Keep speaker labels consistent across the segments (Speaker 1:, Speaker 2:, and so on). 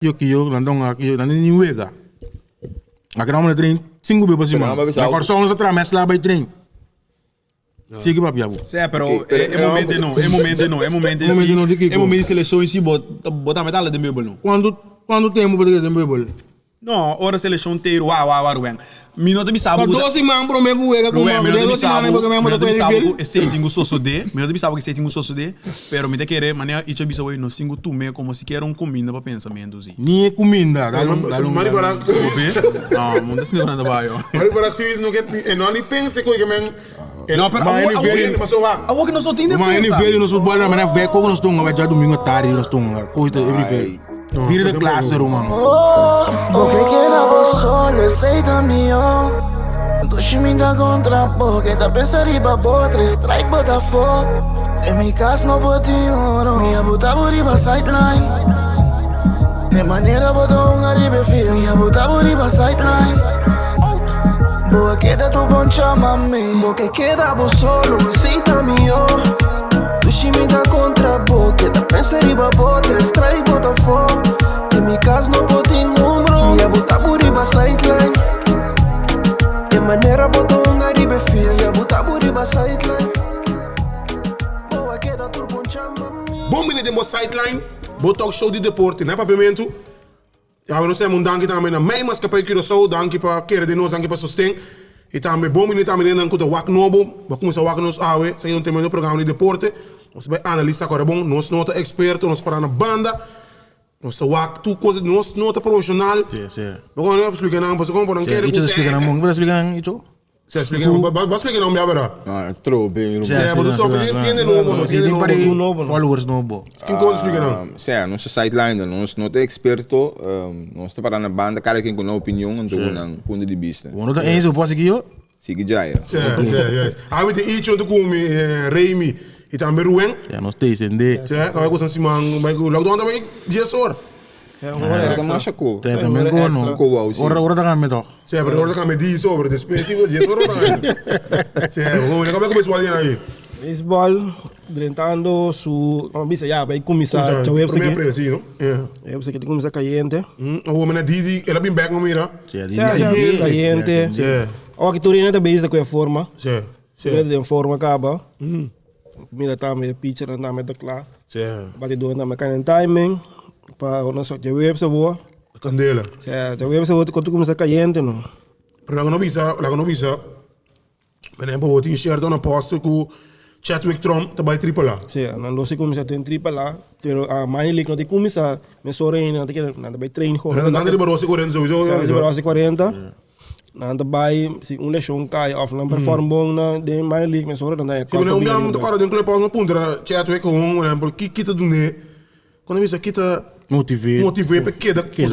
Speaker 1: Yo, nandong yo, nandong ni wega. Akin naman na train, 5 ba si man. Nakorso sa tra, mes labay train. Sige pa piabo.
Speaker 2: Sim, pero é momento de seleção em si, botar metade de meubel não.
Speaker 1: Quando tempo para ter meubel?
Speaker 2: Não, hora seleção inteiro, ruim. Minuto me sabe.
Speaker 1: Quando se man pro mego wega com man,
Speaker 2: minuto me
Speaker 1: sabe,
Speaker 2: minuto me sabe que sei tingo sosso de, minuto me sabe que sei tingo sosso de, pero me te querer, mané e bisa oi no singo tu me como se quer comida para pensamento zi.
Speaker 1: Ni comida,
Speaker 3: Mari para
Speaker 2: Ah, mundo se não anda baio.
Speaker 3: Mari para fiz no que não nem pense que men.
Speaker 2: Não, pero a que nós não tem defesa.
Speaker 1: Mas ele veio no futebol, mas vê como nós estamos, vai já domingo tarde, nós estamos, coisa every vira de classe, mano.
Speaker 4: Porque queda vos solo, aceita mío. Dushi me da contra porque da pensar e babotre, strike Botafogo. En mi casa no boti oro, minha buta buriba sideline. De maneira botou arriba fio, minha buta buriba sideline. Boa queda tu poncha mami, porque queda vos solo, aceita mío. Dushi me da contra porque da pensar e babotre, strike Botafogo. En mi casa no boti número, minha buta buriba sideline. De maneira botou arriba fio, minha buta buriba sideline. Boa queda tu poncha mami.
Speaker 3: Bom menino de mo sideline, botou show de deporte, né papiamento. Ja, we não sabemos danke também na meia mas capaz que eu sou danke para querer de nós danke para sustento. E também bom menino também não cuida wak nobo, vai começar wak nos awe, sai um tema do programa de deporte. Nós vai analisar agora bom, nós não é experto, nós para na banda. Nós wak tu coisa nós não é profissional.
Speaker 1: Sim.
Speaker 3: Vamos não explicar não, você como não quer.
Speaker 1: Isso explica na mão, vai explicar isso?
Speaker 3: Você explica, vai explicar não me abra.
Speaker 5: Ah, true, bem.
Speaker 3: Você stop tiene novo, não tiene novo.
Speaker 1: Followers novo.
Speaker 3: Quem como explica não?
Speaker 5: Sim, nosso sideline, nós não é experto, nós estamos para na banda, cada quem com uma opinião, então com ponto de vista.
Speaker 1: Quando tá isso, posso aqui eu?
Speaker 5: Sigue já, é.
Speaker 3: Sim. Aí we te iets onde come Remy, e também Rueng.
Speaker 1: Ja, nog steeds in de.
Speaker 3: Sim, aí você se man, vai go lockdown também dia sor.
Speaker 5: Será mais chaco?
Speaker 1: Tem também gono. Ora tá kami to.
Speaker 3: Sim, pero ahora kami di sobre despesivo dia sor também. Sim, vamos como começou ali aí.
Speaker 6: Baseball, drentando su, como bisa ya, vai começar a web
Speaker 3: primeiro preço, não?
Speaker 6: É, você que começa caliente.
Speaker 3: O homem é Didi, ela bem back no mira.
Speaker 6: Caliente. Ó que turina da base da coisa forma.
Speaker 3: Sim.
Speaker 6: De forma acaba. Mira também pitcher anda met claro.
Speaker 3: Sim.
Speaker 6: Batidor anda met timing. Para o nosso de web boa.
Speaker 3: Candela.
Speaker 6: Sim, de web boa quando começa caliente não.
Speaker 3: Pero la que no visa. Por exemplo, o t-shirt na posto com Chadwick Trump tá by triple A.
Speaker 6: Sim, não sei como se tem triple A, pero a minor league não tem como se me sorry não tem que nada by train ho.
Speaker 3: Pero nada de Barroso 40 sowieso.
Speaker 6: De Barroso 40. Nada by se lesson cai of não perform bom na de minor league me sorry não dá.
Speaker 3: Tipo, não me amo tocar dentro do pausa no ponto Chadwick com por exemplo, que kita do ne. Quando visa kita motivei para que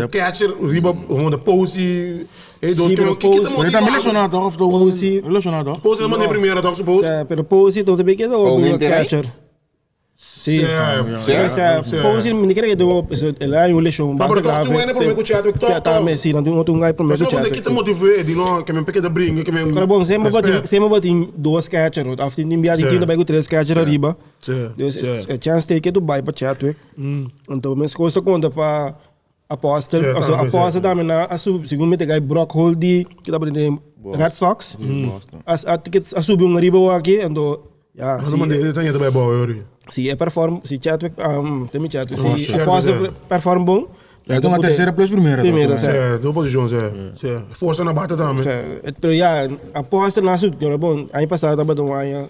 Speaker 3: catcher riba onde pose e dos que kita
Speaker 1: Ele tá relacionado of the
Speaker 6: Pose.
Speaker 1: relacionado.
Speaker 3: pose na maneira primeira tá suppose.
Speaker 6: Sim, pero pose então também que é o catcher. Sim. Pose me quer que do ele é um lesson
Speaker 3: base grave. Mas tu é para o Chadwick top.
Speaker 6: Tá, mas sim, não tem outro lugar para o
Speaker 3: Mas
Speaker 6: Chadwick.
Speaker 3: quando kita motivei de não que me pequena brinca que me.
Speaker 6: Cara bom, sempre botem dois catcher, after enviar de tinta vai com três catcher arriba. Dus a chance take to buy para Chadwick. Então, mas custa conta para Apostle, Apostle também na segundo me tem Brock Holdy que tá para Red Sox. As tickets subi um arriba aqui, então já.
Speaker 3: Não mandei tem também boa
Speaker 6: Se é perform, se Chadwick, tem Chadwick, se Apostle perform bom.
Speaker 1: É uma terceira plus primeira.
Speaker 3: É, duas posições, é. Força na bata também.
Speaker 6: Pero já, Apostle na sub, que era bom. Ano passado também um ano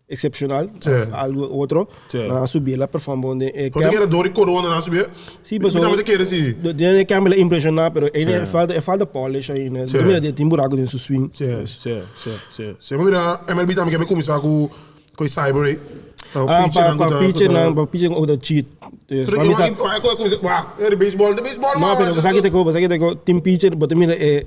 Speaker 6: excepcional, algo outro. Na subir lá perform bom.
Speaker 3: Porque era dor e corona na subir.
Speaker 6: Sim, pessoal.
Speaker 3: Também quer assim.
Speaker 6: De câmera impressionar, pero ainda falta polish aí, né? Mira, tem buraco dentro do swing.
Speaker 3: Sim. Mira, MLB também quer começar com Cyber aí.
Speaker 6: Para pitcher outra cheat.
Speaker 3: É baseball,
Speaker 6: não, pero você aqui tem team pitcher, but mira é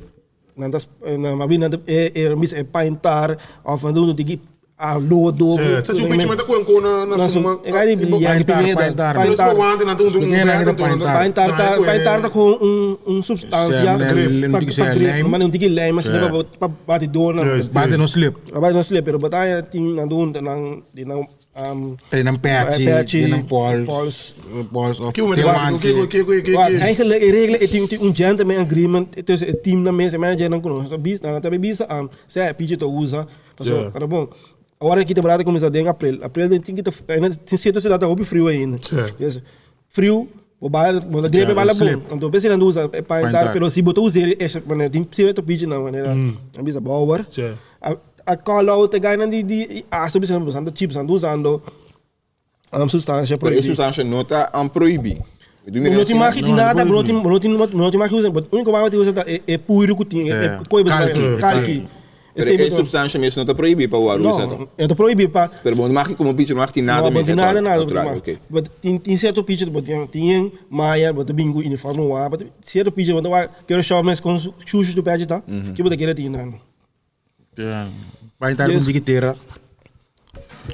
Speaker 6: nantas na mabina é mis é pintar of ando de a loa do.
Speaker 3: Você tinha um pitch mas tá com na suma.
Speaker 6: É aí ele ia
Speaker 1: Paintar.
Speaker 3: Por isso que eu ando na tudo
Speaker 6: paintar tá com substância mas não diga lei mas para bater dor na
Speaker 1: Bate no slip.
Speaker 6: Abay no slip pero batalha ting nandun nang
Speaker 1: Treinam patch, treinam pulse of
Speaker 3: Que
Speaker 6: eigenlijk regelen het een gentleman agreement tussen het team na mensen manager não conosco bis na também bis se é pedir to usa passou cara bom agora aqui temporada começa em abril tem que ainda tem certa cidade houve frio ainda frio o bala a gripe bala bom então pensa não usa para dar pero se botou usar essa maneira tem que ser pedir não maneira bisa power a call out the guy di aso bisa usando chips ando usando substância
Speaker 5: Pero essa substância não está proibida.
Speaker 6: Não te marque de nada, não te marque usando. O único que usa é puro que tem, é coisa calque.
Speaker 5: Essa substância mesmo não está proibida para o uso.
Speaker 6: Não, é proibido para.
Speaker 5: Pero não marque como pitch, não marque nada mesmo.
Speaker 6: Não, nada. Tem certo pitch, tem maia, bota bingo uniforme lá, certo pitch, bota quero show mais com chuchos do pé tá. Que bota querer ter nada.
Speaker 1: Vai entrar com diquiteira.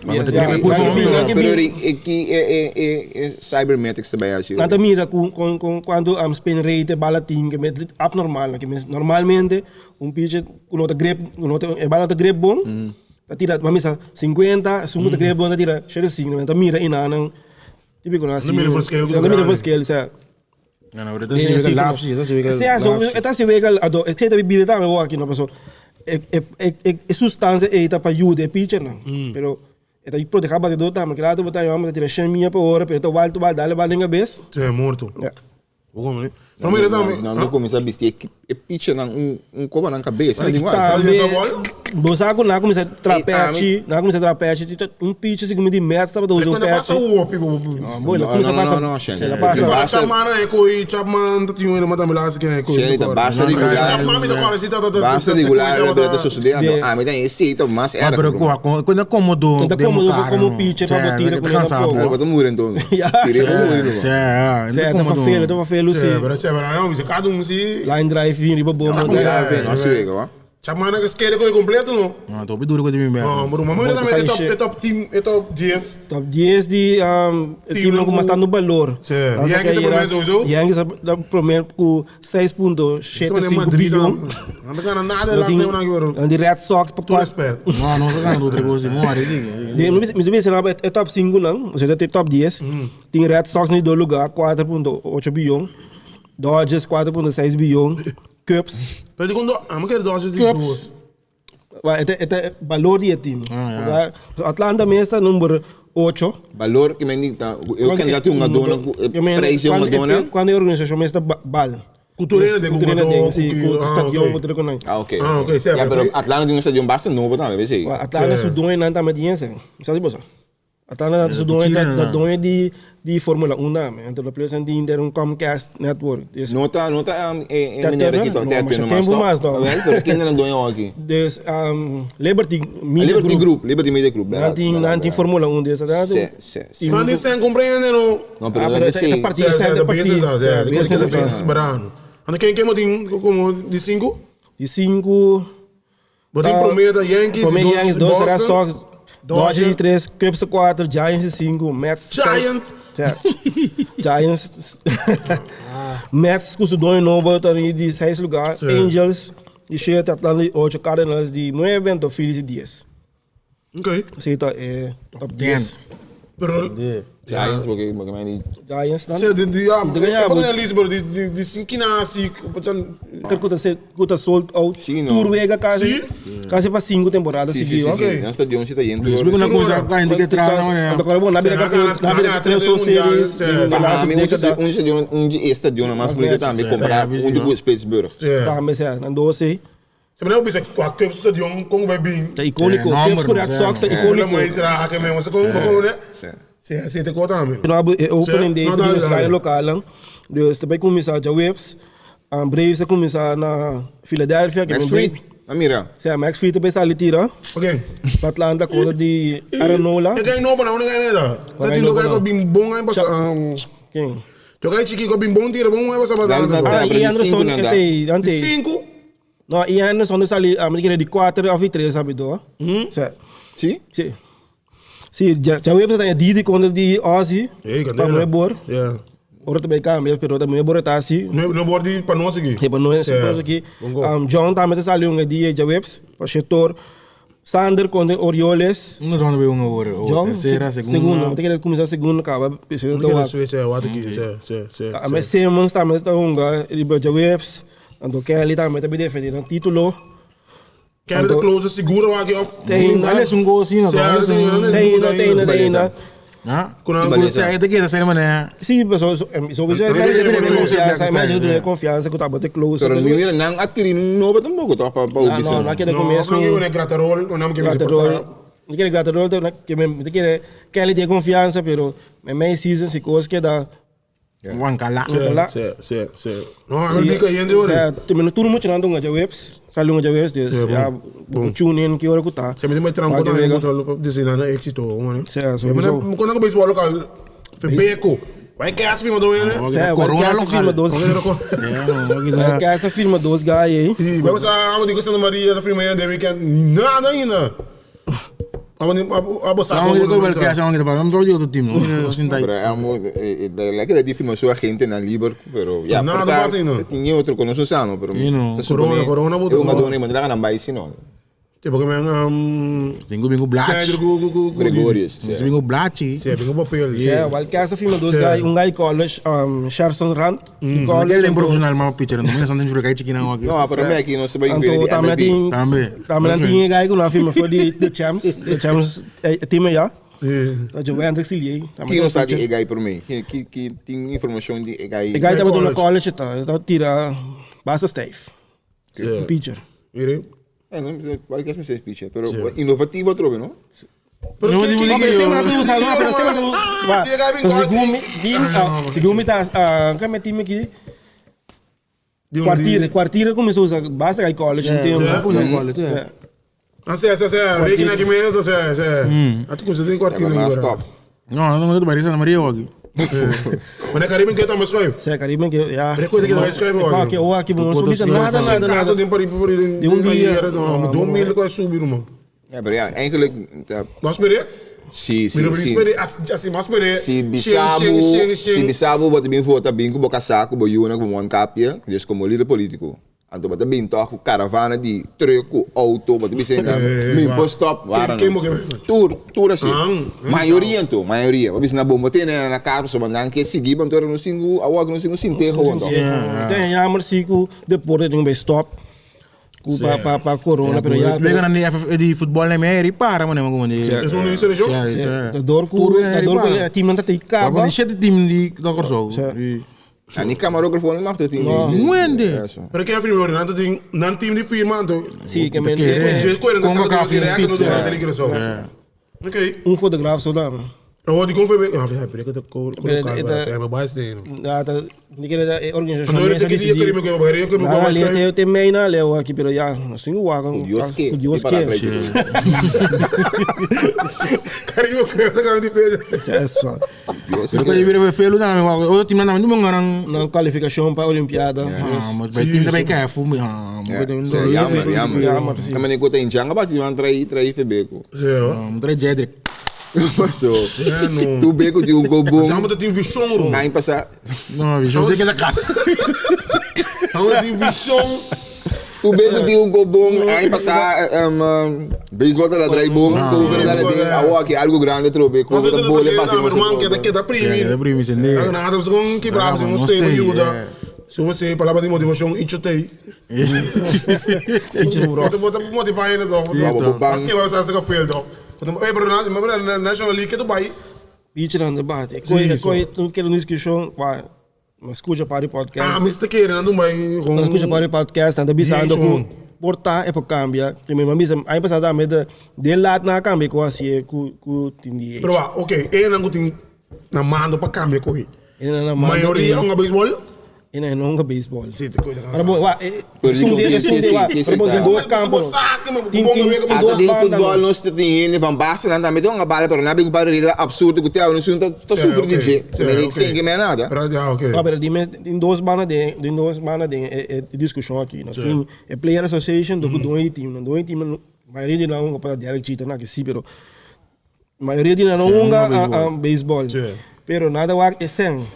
Speaker 5: Pero aqui é cybermetrics também assim.
Speaker 6: Nada mira quando spin rate bala team que é abnormal, que normalmente pitch nota grip, é bala nota grip bom. Tira, mas 50, se nota grip bom tira, chega 50, mira inanang típico na assim. Não mira for scale, sabe?
Speaker 1: Não,
Speaker 6: está se vega ado, é que tá bebida tá me aqui na pessoa. É substância é para ajuda pitch não. Pero então eu proteger bater do tá, mas claro, botar eu amo tirar 100 milha por hora, pero tu vai dar bala na cabeça.
Speaker 3: Você é morto. Como, né?
Speaker 5: Não começa a vestir é pitch como na cabeça,
Speaker 6: você agora começa a trapete, pitch assim como de meta, estava do
Speaker 3: quando passa o op,
Speaker 5: não,
Speaker 3: passa mana é coi, chapman tá tinha uma matamela que é coi.
Speaker 5: Basta regular a direita social. Mas tem esse então, mas era.
Speaker 1: Quando é cômodo,
Speaker 6: como pitch para botar com ele.
Speaker 5: Bota muro então.
Speaker 6: Tava feio, Lucy.
Speaker 3: Cada se
Speaker 6: line drive riba bom
Speaker 5: nossa igual
Speaker 3: chamana que esquerda coi completo não
Speaker 1: não tô duro com o time mesmo
Speaker 3: mas também é top team é top 10
Speaker 6: de time não começa no valor Yankees primeiro com 6.75 bilhão
Speaker 3: não ganha nada lá tem
Speaker 6: uma de Red Sox para 4
Speaker 1: não ganhando outra coisa morre
Speaker 6: é top 5 não ou seja tem top 10 tem Red Sox no do lugar 4.8 bilhão Dodgers 4.6 bilhão, Cubs.
Speaker 3: Mas quando eu quero Dodgers de duas.
Speaker 6: É valor de time. Atlanta mesmo está número 8.
Speaker 5: Valor que me indica, eu quero ter uma dona, preço uma dona.
Speaker 6: Quando a organização mesmo está bal.
Speaker 3: Cultura de
Speaker 6: com estadião, tudo com
Speaker 5: Ah, ok. Já, pero Atlanta tem um estadião bastante novo também, vê se.
Speaker 6: Atlanta se doa não também tinha, sabe você? Atlanta se doa de Fórmula 1 também, então a pessoa tem um Comcast Network.
Speaker 5: Não tá é maneira que tá tendo mais não. Pero quem não doa aqui?
Speaker 6: Des Liberty Media Group.
Speaker 5: Liberty Media Group.
Speaker 6: Não tem Fórmula 1 dessa, tá?
Speaker 5: Sim.
Speaker 3: Não tem sem compreender não.
Speaker 5: Não, pero é
Speaker 6: partida certa
Speaker 3: partida barano. Anda quem tem como de 5?
Speaker 6: De 5.
Speaker 3: Botem prometa Yankees,
Speaker 6: 2 Red Sox, Dodgers de 3, Cubs de 4, Giants de 5, Mets de 6. Giants. Mets custa 2 novo, de 6 lugar. Angels de 7, Atlanta de 8, Cardinals de 9, então Phillies de 10.
Speaker 3: Ok.
Speaker 6: Aceita é top 10.
Speaker 3: Pero
Speaker 5: Giants, porque me
Speaker 6: Giants não.
Speaker 3: Você de Lisbon de 5 nasce,
Speaker 6: Kuta sold out. Tour wega quase para 5 temporadas seguidas.
Speaker 5: Ok. Nós está de onde está indo.
Speaker 1: Isso não coisa para indicar não é.
Speaker 6: Agora bom, na beira 3 series.
Speaker 5: Onde estadião mais bonito também comprar onde o Pittsburgh.
Speaker 6: Também se na 12.
Speaker 3: Você não pensa que qualquer estadião como vai bem.
Speaker 6: É icônico. Temos que Red Sox é icônico.
Speaker 3: Não é entrar aqui mesmo, você como né? Sim, tem conta também.
Speaker 6: É opening day do estádio local. Deus também começar a Waves. Braves a começar na Philadelphia.
Speaker 5: Max Fried. Mira.
Speaker 6: Se Max Fried também está ali tira.
Speaker 3: Ok.
Speaker 6: Atlanta conta de Aranola.
Speaker 3: É quem não para onde ganha nada. Tá tendo lugar que bem bom aí passar.
Speaker 6: Quem?
Speaker 3: Jogar chique que bem bom tira bom aí passar para
Speaker 6: e Anderson ante
Speaker 3: 5.
Speaker 6: Não, e Anderson está ali, a medida de 4 ou 3, sabe do? Certo.
Speaker 5: Sim?
Speaker 6: Sim. Sim, já tem Didi quando de Ozzy, para não é bor. Ora também cambia, pero também é bor tá assim.
Speaker 3: Não pode para nós aqui.
Speaker 6: É para nós aqui. John também está ali um dia já webs, para setor. Sander quando Orioles.
Speaker 1: Não já não veio uma hora.
Speaker 6: John,
Speaker 1: Terceira,
Speaker 6: segunda.
Speaker 1: segunda.
Speaker 6: Tem que começar a segunda, acaba. Mas Simmons também está ele já webs. Ando Kelly também está bem defendendo o título.
Speaker 3: Kelly de close seguro aqui off.
Speaker 6: Tem,
Speaker 1: Aliás, um gol assim, não.
Speaker 6: tem.
Speaker 1: Ah, quando sai daqui, da série mané.
Speaker 6: Sim, pessoal, só vejo confiança, mas eu tenho confiança que eu estava close.
Speaker 5: Pero não adquirir novo tampoco, tá para
Speaker 6: Não, não quero começar.
Speaker 3: Não é gratarol, não é que
Speaker 6: Gratarol. Não quero gratarol, não quero que ele tenha confiança, pero meia season se coisa que dá.
Speaker 1: Wankala.
Speaker 3: Sim. Não, eu digo aí ainda hoje.
Speaker 6: Também tudo muito não dá webs, saiu um webs des. Já tune in que hora que tá.
Speaker 3: Se me tem tranco não muito desenhando êxito, mano.
Speaker 6: Sim,
Speaker 3: quando eu beisebol local, Febeco. Vai que essa firma do né?
Speaker 6: Vai que essa firma dos guys aí.
Speaker 3: Sim, vamos a digo Santa Maria da firma ainda weekend. Nada ainda.
Speaker 1: Vamos ver que acham que vamos ver outro time,
Speaker 5: É que difícil sua gente na Liverpool, pero ya tinha outro com nosso sano, pero
Speaker 3: corona
Speaker 5: eu uma dona mandar na baixo não.
Speaker 3: Tipo que
Speaker 1: Bingo Black.
Speaker 5: Gregorius.
Speaker 1: Bingo Black.
Speaker 3: Sim, bingo papel.
Speaker 6: Sim, igual que essa firma dos guys, guy college, Sherson Rand,
Speaker 1: College tem profissional mais pitcher, não me são de jogar chiquinha não aqui.
Speaker 5: Não, para mim aqui não se vai
Speaker 6: ver. Também tinha guy com a firma foi de Champs, time já. Tá jogando Hendrix Sillier.
Speaker 5: Que não sabe guy por mim. Que tem informação de guy.
Speaker 6: Guy estava no college tá tira basta Steve. Pitcher.
Speaker 5: Mire. Não pode que as pessoas pitcher, pero inovativo outro, não?
Speaker 6: Pero que segundo tá que time aqui quartira começou a usar basta aí college tem college
Speaker 3: Reiki aqui mesmo até que você tem quartira agora
Speaker 1: não do Barisa na Maria aqui
Speaker 3: mas é Caribe que tá mais escreve
Speaker 6: se é Caribe que já
Speaker 3: recuerda que tá mais escreve
Speaker 6: aqui ou aqui não subir nada
Speaker 3: casa de um dia não 2000 que subir mano
Speaker 5: é bem eigenlijk
Speaker 3: mas peraí
Speaker 5: sim
Speaker 3: assim mas peraí
Speaker 5: se bisabo bota bem vota bem com boca saco boiuna com one capia just como líder político anto bota bem toco caravana de treco auto bota bem sendo me post stop tour assim maioria bis na bomba tem na carro só mandar que seguir bom ter no singo awag no singo sinterro então
Speaker 6: tem a marcico depois tem um stop para corona pero já
Speaker 1: pega na de futebol na meia para mano como de
Speaker 3: é um início de jogo
Speaker 6: dor time não tá ticaba
Speaker 1: agora deixa de time de da corso
Speaker 5: ani camarógrafo não mata tem
Speaker 1: muende
Speaker 3: pero que a firma não time de firma então
Speaker 6: sim que me
Speaker 3: convocar direto no telegrafo ok
Speaker 6: fotógrafo só dá
Speaker 3: oh di confirme peraí que eu colocar vai base dele
Speaker 6: ni querer organização
Speaker 3: não tem que dizer que eu barreira que eu vou mais
Speaker 6: eu tenho meio na leu aqui pero já assim o wagon
Speaker 5: Dios que
Speaker 3: carinho que tá ganhando de peixe
Speaker 6: é só
Speaker 1: eu quero ver felo na o time na não ngarang
Speaker 6: na qualificação para Olimpiada
Speaker 1: mas vai time também quer fumo
Speaker 5: yamar também que tem janga bati man trai febeco
Speaker 1: trai Jedrick
Speaker 5: passou tu beco de gol bom
Speaker 3: estamos tem visão
Speaker 5: aí passar
Speaker 1: não visão tem que na casa
Speaker 3: estamos tem visão
Speaker 5: tu beco de gol bom aí passar beisebol da trai bom tu verdade tem aqui algo grande trobe com a bola bater
Speaker 3: no irmão que tá primo
Speaker 1: entendeu
Speaker 3: nada com que bravo não tem ajuda se você palavra de motivação e chutei eu vou motivar ele assim vai ser que fail dog mas National League tu vai
Speaker 6: pitcher no debate coi tu quer nos discussão vai mas escuta para o podcast
Speaker 3: Mr. querendo mas
Speaker 6: escuta para o podcast anda bisando com portar é para cambiar que me mami aí passada a meda de lá na cambia com assim com tindi
Speaker 3: pero ok não tem na mando para cambiar com ele maioria um beisebol
Speaker 6: Ina não é beisebol.
Speaker 3: Sim, tem coisa
Speaker 6: Para bom, tem dois campos.
Speaker 5: Tem futebol não se tem van basta não também tem uma bala para não para regra absurdo que tem não se tá sofrendo de je. Também sem que mais nada.
Speaker 6: Mas tem duas banas de discussão aqui. Tem a player association do dois time maioria de não para Derek Jeter na que sim, pero maioria de não unga a beisebol. Pero nada wa esen.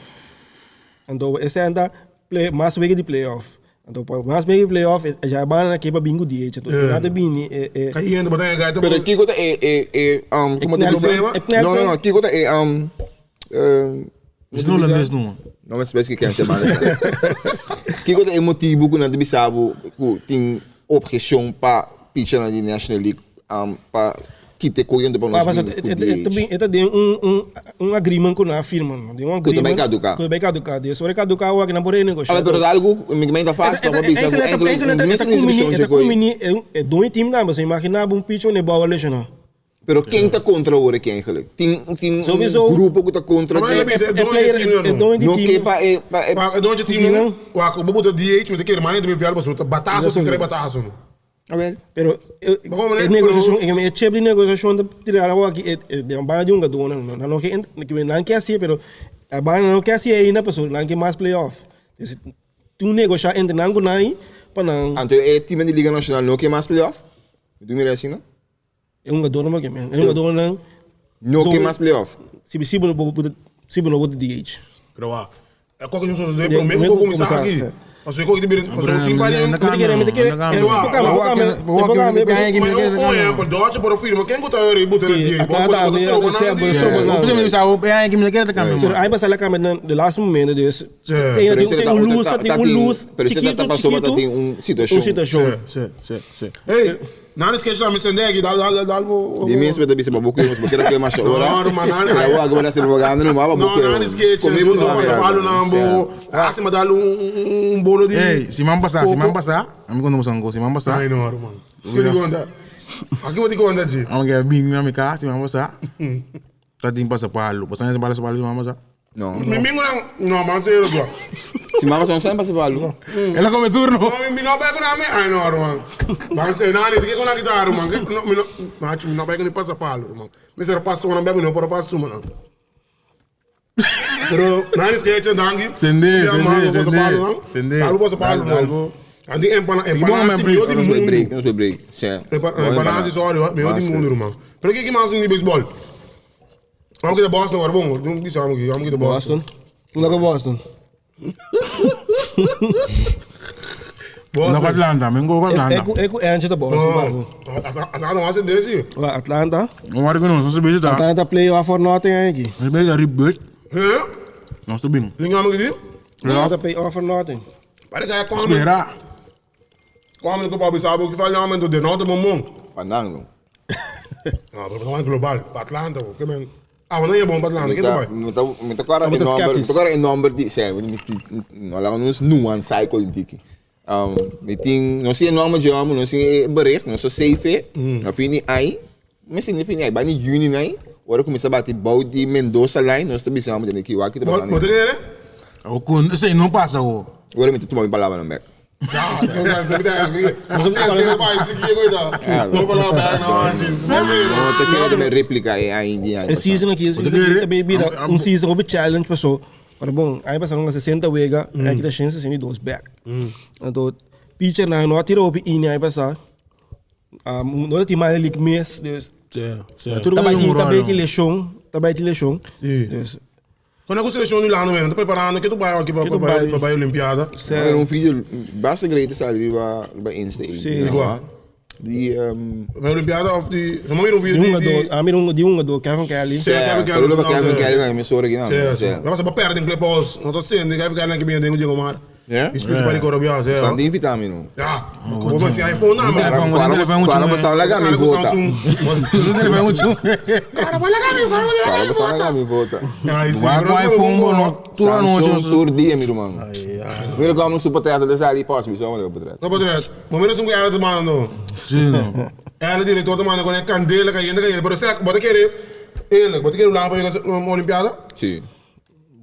Speaker 6: Então esse anda play mais bem de playoff. Então mais bem de playoff já bana na que para bingo dia. Então nada bem
Speaker 3: Caindo botar a gaita.
Speaker 5: Pero aqui conta como te problema? Não, aqui conta
Speaker 1: Isso não é mesmo.
Speaker 5: Não, mas parece que quer chamar. Que conta é motivo que não te sabe que tem objeção para pitcher na National League para que te correndo para nós.
Speaker 6: Mas também tem agreement com a firma, tem agreement.
Speaker 5: Que vai caducar.
Speaker 6: Que vai caducar. Isso vai caducar o que não pode negociar.
Speaker 5: Mas algo me ainda faz para pensar
Speaker 6: é dois times não, mas imagina um pitcher nem boa legião.
Speaker 5: Pero quem está contra o que eigenlijk? Tem grupo que está contra.
Speaker 3: Não
Speaker 5: que
Speaker 3: para dois times não. O bobo da DH, mas aquele mais também vier para soltar bataço, se querer bataço.
Speaker 6: Pero a negociação, é cheio de negociação de tirar algo aqui, é um bala de jogador, não quer assim, pero a bala não quer assim ainda, pessoal, não quer mais playoff. Tu negociar entre não aí, para não.
Speaker 5: Então é time de Liga Nacional não quer mais playoff? Tu me assim, não?
Speaker 6: É um jogador não quer, é um jogador
Speaker 5: não quer mais playoff.
Speaker 6: Se não vou DH.
Speaker 3: Pero é qualquer um só de problema que começar aqui. Mas eu que time para para firma quem botar ele botar aqui. Aí passa lá câmera de last momento desse. Tem luz,
Speaker 5: tem situação.
Speaker 3: Ei, não esquece de me acender aqui, dá.
Speaker 5: De mim se você babu que você quer que mais hora.
Speaker 3: Não,
Speaker 5: agora se vogando não vai babu.
Speaker 3: Não esquece. Comigo não passa não bo. Acima dá um bolo de.
Speaker 1: Ei, se man passar, amigo não sango, se man passar.
Speaker 3: Ai não, mano. Que digo anda. Aqui vou te contar de.
Speaker 1: Amo que bing na minha casa, se man passar. Tá tem passa palo, passar esse palo se man passar.
Speaker 5: Não.
Speaker 3: Mingo não, mas sério bro.
Speaker 5: Se man passar não passa palo.
Speaker 1: Ela come turno.
Speaker 3: Mi não pega na minha, ai não, mano. Mas sei nada, que com a guitarra, mano. Mas mi não pega nem passa palo, mano. Mas era passo não bebe não para passo, mano. Pero não esquece dangue.
Speaker 1: Sende.
Speaker 3: Algo passa palo, não. Andi empana meio de mundo.
Speaker 5: Não break. Sim.
Speaker 3: Empana se só, meio de mundo, mano. Pero que mais no beisebol? Vamos que Boston agora, bom. Não disse vamos que Boston.
Speaker 6: Não é Boston.
Speaker 1: Não com Atlanta, mengo com Atlanta.
Speaker 6: É antes da Boston.
Speaker 3: Atlanta não hace desse.
Speaker 6: Atlanta.
Speaker 1: Não era que não se beijar.
Speaker 6: Atlanta playoff or nothing aqui.
Speaker 1: Se beijar reboot.
Speaker 3: É?
Speaker 1: Não estou bem.
Speaker 3: Ninguém ama que
Speaker 6: Atlanta playoff or nothing.
Speaker 3: Para que é como.
Speaker 1: Espera.
Speaker 3: Como que pode saber o que faz o aumento de nota mamão?
Speaker 5: Pandango.
Speaker 3: Ah, mas não é global. Para Atlanta, o que men. Ah, mas não é bom para Atlanta, que tu vai?
Speaker 5: Muito agora em número de, não lá nos nuance cycle indiki. Meeting, não sei nome de homem, não sei bericht, não sei safe, não fini aí, mas não fini aí, bani juni aí, agora começa a bater balde Mendoza line, nós estamos pensando de que o aqui tá passando.
Speaker 3: Pode ler?
Speaker 1: O kun, sei não passa o.
Speaker 5: Agora me tomar uma palavra no back. Não réplica aí
Speaker 6: esse season aqui também vira season of challenge passou para bom aí passaram 60 wega aqui da chance 62 back então pitcher não tirou o in aí passar não tem mais ali mês também que lesão
Speaker 3: quando a seleção do Lano está preparando que tu vai aqui para a Olimpiada.
Speaker 5: Era vídeo basta grande sabe para Insta
Speaker 3: igual.
Speaker 5: Die
Speaker 3: para a Olimpiada of die não me vídeo
Speaker 6: de um do Kevin Kelly.
Speaker 5: Kevin Kelly na emissora aqui não.
Speaker 3: Vamos para perto em Clipos. Não tô sendo Kevin Kelly que bem dentro de Omar. Isso que para Corobia,
Speaker 5: São de vitamina.
Speaker 3: Já. Como se iPhone não,
Speaker 5: para passar lá cá me volta.
Speaker 3: Cara, vai lá cá me volta.
Speaker 1: Vai com iPhone no tua noite
Speaker 5: todo dia, meu irmão. Mira como no super teatro dessa ali pode, bicho, olha o portrait.
Speaker 3: Não portrait. Momento um cara tomando.
Speaker 1: Sim.
Speaker 3: Ela diretor tomando com a candela caindo, por isso bota querer lá para a Olimpiada?
Speaker 5: Sim.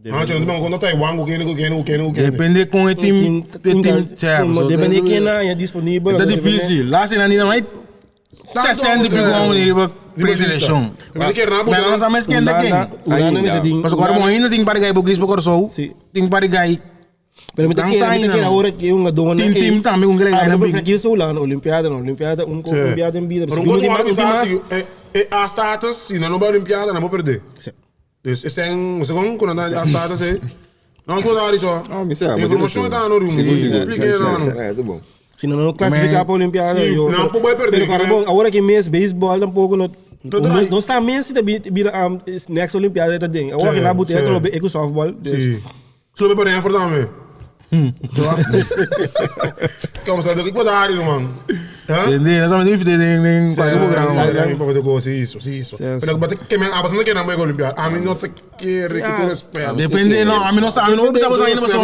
Speaker 1: Depende com o time certo.
Speaker 6: Depende de quem é disponível.
Speaker 1: É difícil. Lá se não ainda mais 60 pegou para pré-seleção. Mas nós sabemos quem é quem. Mas agora ainda tem para ganhar porque isso para corso. Tem para ganhar
Speaker 6: Pero me queda ahora que un adorno.
Speaker 1: Team também com grega na
Speaker 6: big. Aqui sou lá na Olimpiada, Olimpiada em vida.
Speaker 3: Mas não pode mais a status, se não vai Olimpiada, não vou perder. Dus esse é um segundo quando anda a status é. Não vou dar isso.
Speaker 5: Ah, me sabe.
Speaker 3: Informação está no rumo. Expliquei não.
Speaker 5: É, tá bom.
Speaker 6: Se não classificar para a Olimpiada,
Speaker 3: não pode perder.
Speaker 6: Agora que mês beisebol tampouco não está mês se vira next Olimpiada tá dentro. Agora que na botei é com softball.
Speaker 3: Sim. Só para para também. Como sabe o que pode dar, irmão?
Speaker 1: Entendi, nós estamos em qualquer programa.
Speaker 3: Para fazer coisa isso. Pero bate que me abasando que não vai Olimpiada. A mim não te quer que respeito.
Speaker 1: Depende, não, a mim não sabe, não precisamos ainda para só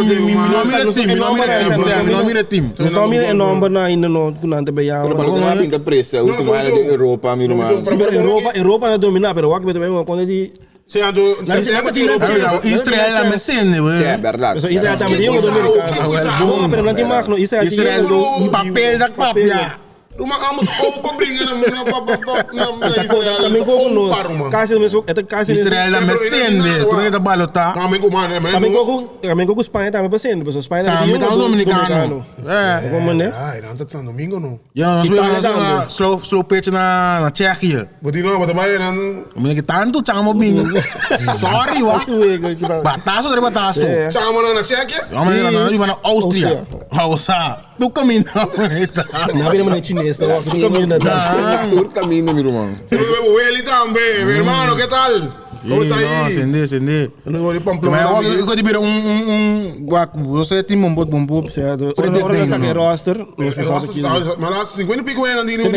Speaker 1: não mira time.
Speaker 6: Não mira nome na ainda não nante bem
Speaker 5: Pero para não pinta pressa, o último ano de Europa, meu irmão.
Speaker 6: Europa não domina, pero o que também quando ele
Speaker 1: Israel é mecene,
Speaker 5: Sim, é verdade.
Speaker 6: Israel também é um dominicano. Pero não tem máquina, Israel
Speaker 1: tem papel da papia.
Speaker 3: Rumah kamu opa bringa na Israel.
Speaker 6: Também com nós. Casa
Speaker 1: Israel é mecene, tu não é da balota.
Speaker 6: Também com Espanha também mecene, pessoal. Espanha
Speaker 1: também é dominicano.
Speaker 3: É. Como né? Ah, não tá domingo não.
Speaker 1: Ja, nós vamos slow pitch na Tsjechië.
Speaker 3: Budi não, bota baie nan.
Speaker 1: Mas que tanto chamo bingo. Sorry, wa. Batazo dari batazo.
Speaker 3: Chamo na Tsjechië?
Speaker 1: Ja, maar na Austria. Hausa. Tu caminho.
Speaker 6: Na vida na chinês, tu caminho na
Speaker 5: Tur caminho, meu irmão.
Speaker 3: O ele também, meu irmão, que tal? Como está aí?
Speaker 1: Sende. Eu vou te pedir guaco. Você tem um bom
Speaker 6: certo. Agora nós aqui roster,
Speaker 3: mas 50 pico é andando.
Speaker 1: Eu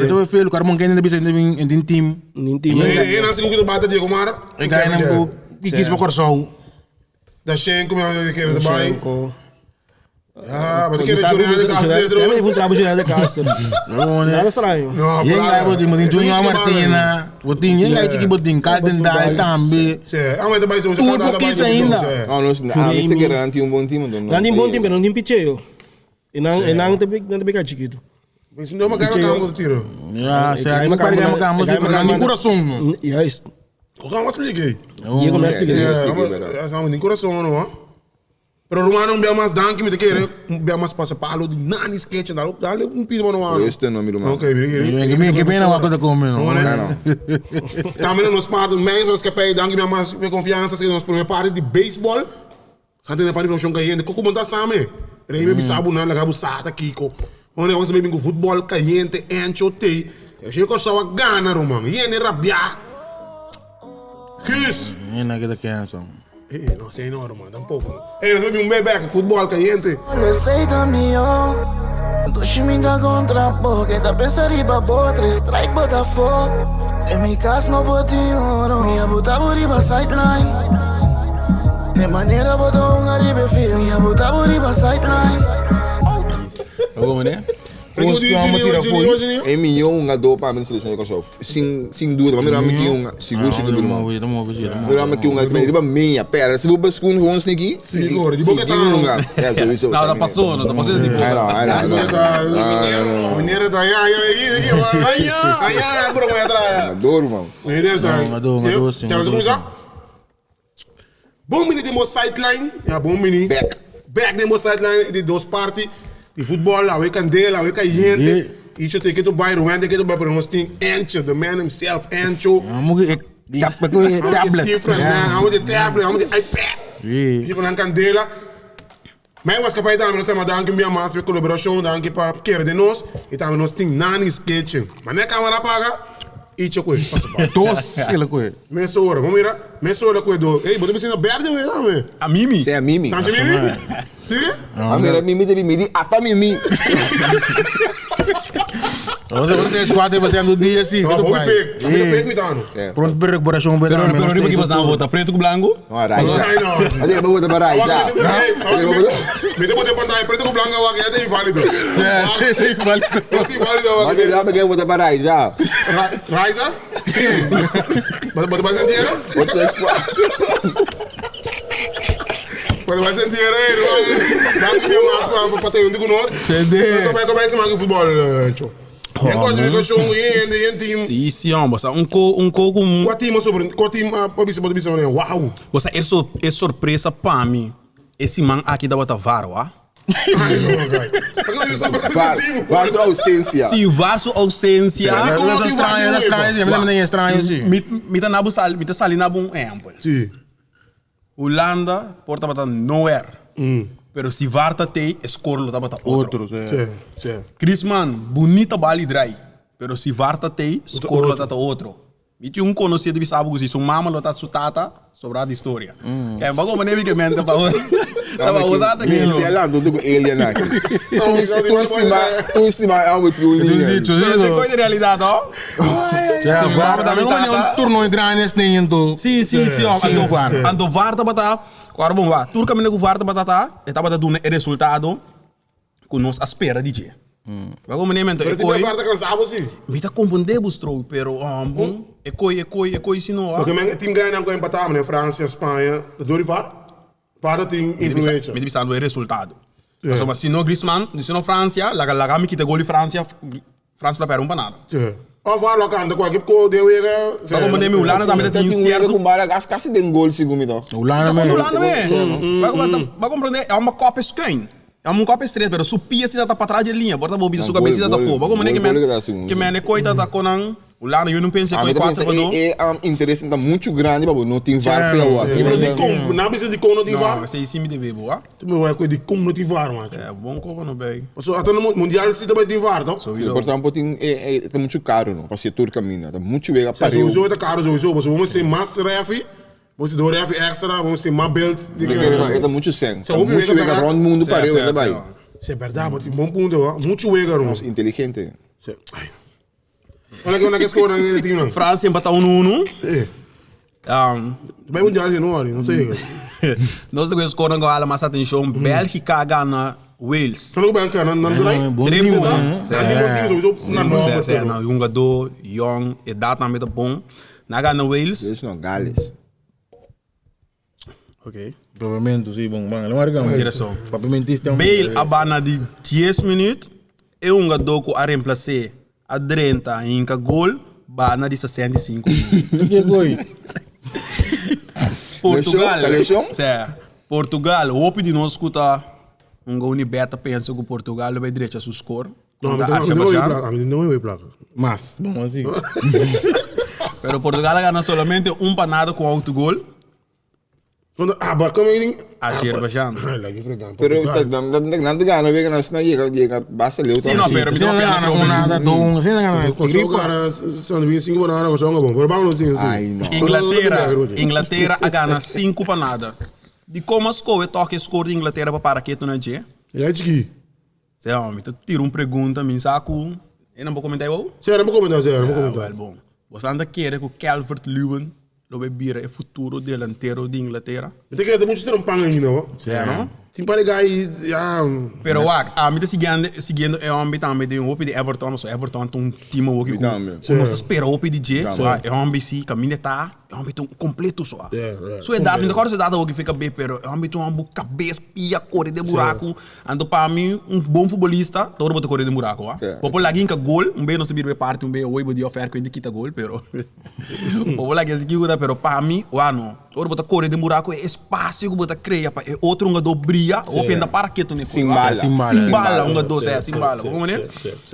Speaker 1: vou ver o cara mongendo em time.
Speaker 3: É, nós que o bata Diego Mar.
Speaker 1: Eu ganho um pouco. E quis para corso.
Speaker 3: Da Schenko me quer de bai. Ah, mas quer Juliano de Castro.
Speaker 6: Também vou trabalhar de Castro. Nada estranho.
Speaker 3: Não,
Speaker 1: e aí vou ter Junior Martina, vou ter e aí que vou ter Cardendal também.
Speaker 3: Sim, ah, mas também se você
Speaker 1: contar da base ainda.
Speaker 5: Não, você quer garantir um bom time,
Speaker 6: não tem bom time, não tem picheio. E não tem que chiquito.
Speaker 3: Mas não me ganha do tiro.
Speaker 1: Já, sei, não pare ganhar, nem coração.
Speaker 6: É isso.
Speaker 3: Como expliquei?
Speaker 6: Diego me expliquei.
Speaker 3: Não tem coração, não. Pero Romano bem mais danke me querer, bem mais passa palo de nani sketch dale piso no ano.
Speaker 5: Este não me irmão.
Speaker 3: Ok,
Speaker 1: que pena uma coisa como não.
Speaker 3: Também nos parte membros que pai danke me mais me confiança se nos primeira parte de beisebol. Sante na parte de função que ainda como montar same. Rei me bisabu na la gabu sata kiko. Onde vamos beber com futebol caliente, encho tei. Eu que só gana Romano. E ele rabia. Kiss.
Speaker 1: Não que da canção.
Speaker 3: No sei não, mano, tampouco. Nós vamos um bebê com futebol caliente.
Speaker 4: Receita minha, doximita contra porque tá pensando em babotre, strike Botafogo. Em minha casa não botei ouro, minha bota por riba sideline. De maneira botou arriba filho, minha bota por riba sideline.
Speaker 1: Vamos, né?
Speaker 5: É milhão um ador para a minha seleção de cachorro. Sem dúvida, mas não é um seguro que do irmão. Não é que um ador meia pera. Se você com um aqui,
Speaker 3: seguro. De boca tá.
Speaker 2: Não, tá passou de boca.
Speaker 3: Não. Mineiro tá aí. Aí, bro, vai atrás.
Speaker 5: Adoro, mano.
Speaker 3: Mineiro tá aí.
Speaker 1: Adoro, sim.
Speaker 3: Quer começar? Bom mini demo sideline. É bom mini. Back demo sideline de duas partes. De futebol, a week candela, a week gente. Isso tem que tu vai, Ruan tem que tu vai para nós tem Encho, the man himself, Encho.
Speaker 1: Vamos tablet.
Speaker 3: Cifra, vamos de tablet, vamos de iPad. Isso para candela. Mas eu acho que para isso nós temos danke minha mais para colaboração, danke para querer de nós. E também nós tem nani sketching. Mas nem câmera paga. Isso é coisa, passa para.
Speaker 1: Todos aquela coisa.
Speaker 3: Mesora, vamos mirar. Mesora coisa. Ei, você me ensina verde ou não?
Speaker 2: A Mimi.
Speaker 5: Você é a Mimi.
Speaker 3: Tá de Mimi? Sim?
Speaker 5: A minha Mimi deve medir até Mimi.
Speaker 1: Você esquadra você ando dia assim.
Speaker 3: Vamos pegar me dando.
Speaker 1: Pronto para recuperação bem.
Speaker 2: Pero riba que você vota preto com branco?
Speaker 5: Não, Raiza. Adeira vou botar para Raiza.
Speaker 3: Me deu botar pantalla preto com branco aqui é inválido.
Speaker 1: É inválido.
Speaker 5: Adeira vou botar para Raiza.
Speaker 3: Raiza? Bota sentido?
Speaker 5: Você esquadra.
Speaker 3: Quando vai sentir aí, dá que mais para ter um de conosco.
Speaker 1: Entendeu?
Speaker 3: Como é que mais o futebol, Tio? Yang quase me show em team.
Speaker 2: Sim, sim, você um co com
Speaker 3: Qual time sobre? Qual time pode ser né? Uau.
Speaker 2: você é surpresa para mim. Esse man aqui da bota VAR, ó.
Speaker 3: Ai, não, cara.
Speaker 5: Var sua ausência.
Speaker 2: Se VAR sua ausência,
Speaker 1: É estranho, sim.
Speaker 2: me tá na busal, me tá salindo na bom
Speaker 3: Sim.
Speaker 2: Holanda, porta bota nowhere. Pero se VAR tá tem, escorlo tá bota outro.
Speaker 3: Sim.
Speaker 2: Griezmann, bonita bali drai. Pero se VAR tá tem, escorlo tá outro. E tinha conhecido que sabe que se mama lo tá sutata, sobra de história. Que é bago maneiro que mente para tava usado aqui.
Speaker 5: Esse é lá do alien aqui. Tu cima é um tio.
Speaker 2: Tem coisa de realidade, ó.
Speaker 1: Já VAR também um turno grande assim então.
Speaker 2: Sim, ó. Ando VAR tá bata. Agora bom, vá. Tudo que me nego VAR tá bata, estava dando resultado que nós espera de dia. Bago maneiro mente
Speaker 3: Mas tem parte cansado sim.
Speaker 2: me tá compreender bustro, pero bom, é coi se não.
Speaker 3: Porque men time grande não empatar, né? França, Espanha, da Dorivar. Para tem influência.
Speaker 2: Me divisando o resultado. Mas se não Griezmann, se não França, lá me quita gol de França, França não perde nada.
Speaker 3: Sim. O VAR lá canta com a equipe que deu era.
Speaker 2: Bago maneiro Holanda também tem certo.
Speaker 5: Com bara gas casi den gol segundo então.
Speaker 1: Holanda mesmo.
Speaker 2: Vai compreender, é uma Copa Esquém. É uma Copa estreita, pero supia se tá para trás de linha, bota bobisa sua cabeça da fogo. Bago maneiro que men coita da conan Holanda, eu não pensei que 4 para não.
Speaker 5: É interesse tá muito grande, babu, não tem VAR foi
Speaker 3: Não precisa de como não tem VAR.
Speaker 2: Não, você sim me deve boa.
Speaker 3: Tu me vai coisa de como não tem VAR, mano.
Speaker 2: É bom Copa não bem.
Speaker 3: Até no mundial se também tem VAR, então.
Speaker 5: Portanto, tem tá muito caro, não. Para setor caminho, tá muito bem a
Speaker 3: Se o jogo é caro, vamos ter mais ref, vamos ter ref extra, vamos ter mais belt.
Speaker 5: Tá muito sem. Tá muito bem around mundo para eu também.
Speaker 3: Isso é verdade, mas tem bom ponto, muito bem, garoto.
Speaker 5: Inteligente.
Speaker 3: Olha que escolha no time não.
Speaker 2: França empata 1-1.
Speaker 3: Vai mundial de novo, não sei.
Speaker 2: Nós temos escolha com a mais atenção. Bélgica gana Wales.
Speaker 3: Não vai ficar, não vai.
Speaker 2: Não, jogador, young, idade também tá bom. Na gana Wales.
Speaker 5: Isso não, Gales.
Speaker 2: Ok.
Speaker 1: Provavelmente, sim, bom. Não é legal.
Speaker 2: Direção.
Speaker 1: Papimentista é
Speaker 2: Bale abana de 10 minutos. E um jogador que a reemplacer a 30 em que gol, bana de 65 minutos.
Speaker 1: Que goi?
Speaker 2: Portugal.
Speaker 5: Lesão?
Speaker 2: Portugal, o opi de nós escuta um gol de beta pensa que Portugal vai direito a sua score.
Speaker 3: Não é placa.
Speaker 1: Mas, bom assim.
Speaker 2: Pero Portugal gana solamente panado com autogol.
Speaker 3: Mas como ele...
Speaker 2: Azerbaijão.
Speaker 5: Pero não gana, vê que nós não chega basta leu.
Speaker 2: Sim, não, pero me
Speaker 1: Você não gana nada, então você não gana
Speaker 3: O cara são 25 bananas com são bom. Pero vamos assim.
Speaker 5: Ai, não.
Speaker 2: Inglaterra gana 5 panada. De como as coisas toque score de Inglaterra para que tu não é?
Speaker 3: É de que?
Speaker 2: Sei lá, me tira uma pergunta, me saco. Eu não vou comentar igual?
Speaker 3: Sério, vou comentar.
Speaker 2: Bom. Você anda querer que o Calvert-Lewin lo bebira é futuro delantero de Inglaterra?
Speaker 3: Tem que ter muito ter pang ainda, ó.
Speaker 2: Sério?
Speaker 3: Tem para gai,
Speaker 2: Pero a mim tá seguindo é um também de um opi de Everton, so Everton tem um time que com nós espera opi de J, é um BC caminho tá, é um tão completo só. So é dado, ainda agora se dado o que fica bem, pero é um tão cabeça pia cor de buraco, ando para mim bom futebolista, todo botar cor de buraco, ó. Popo lagi que gol, bem não se vir parte, bem oi de oferta que indica gol, pero popo lagi se que pero para mim, não. Todo botar cor de buraco é espaço que botar creia para é outro jogador brilha, ofenda para que tu ne
Speaker 5: Simbala,
Speaker 2: um jogador é simbala, como né?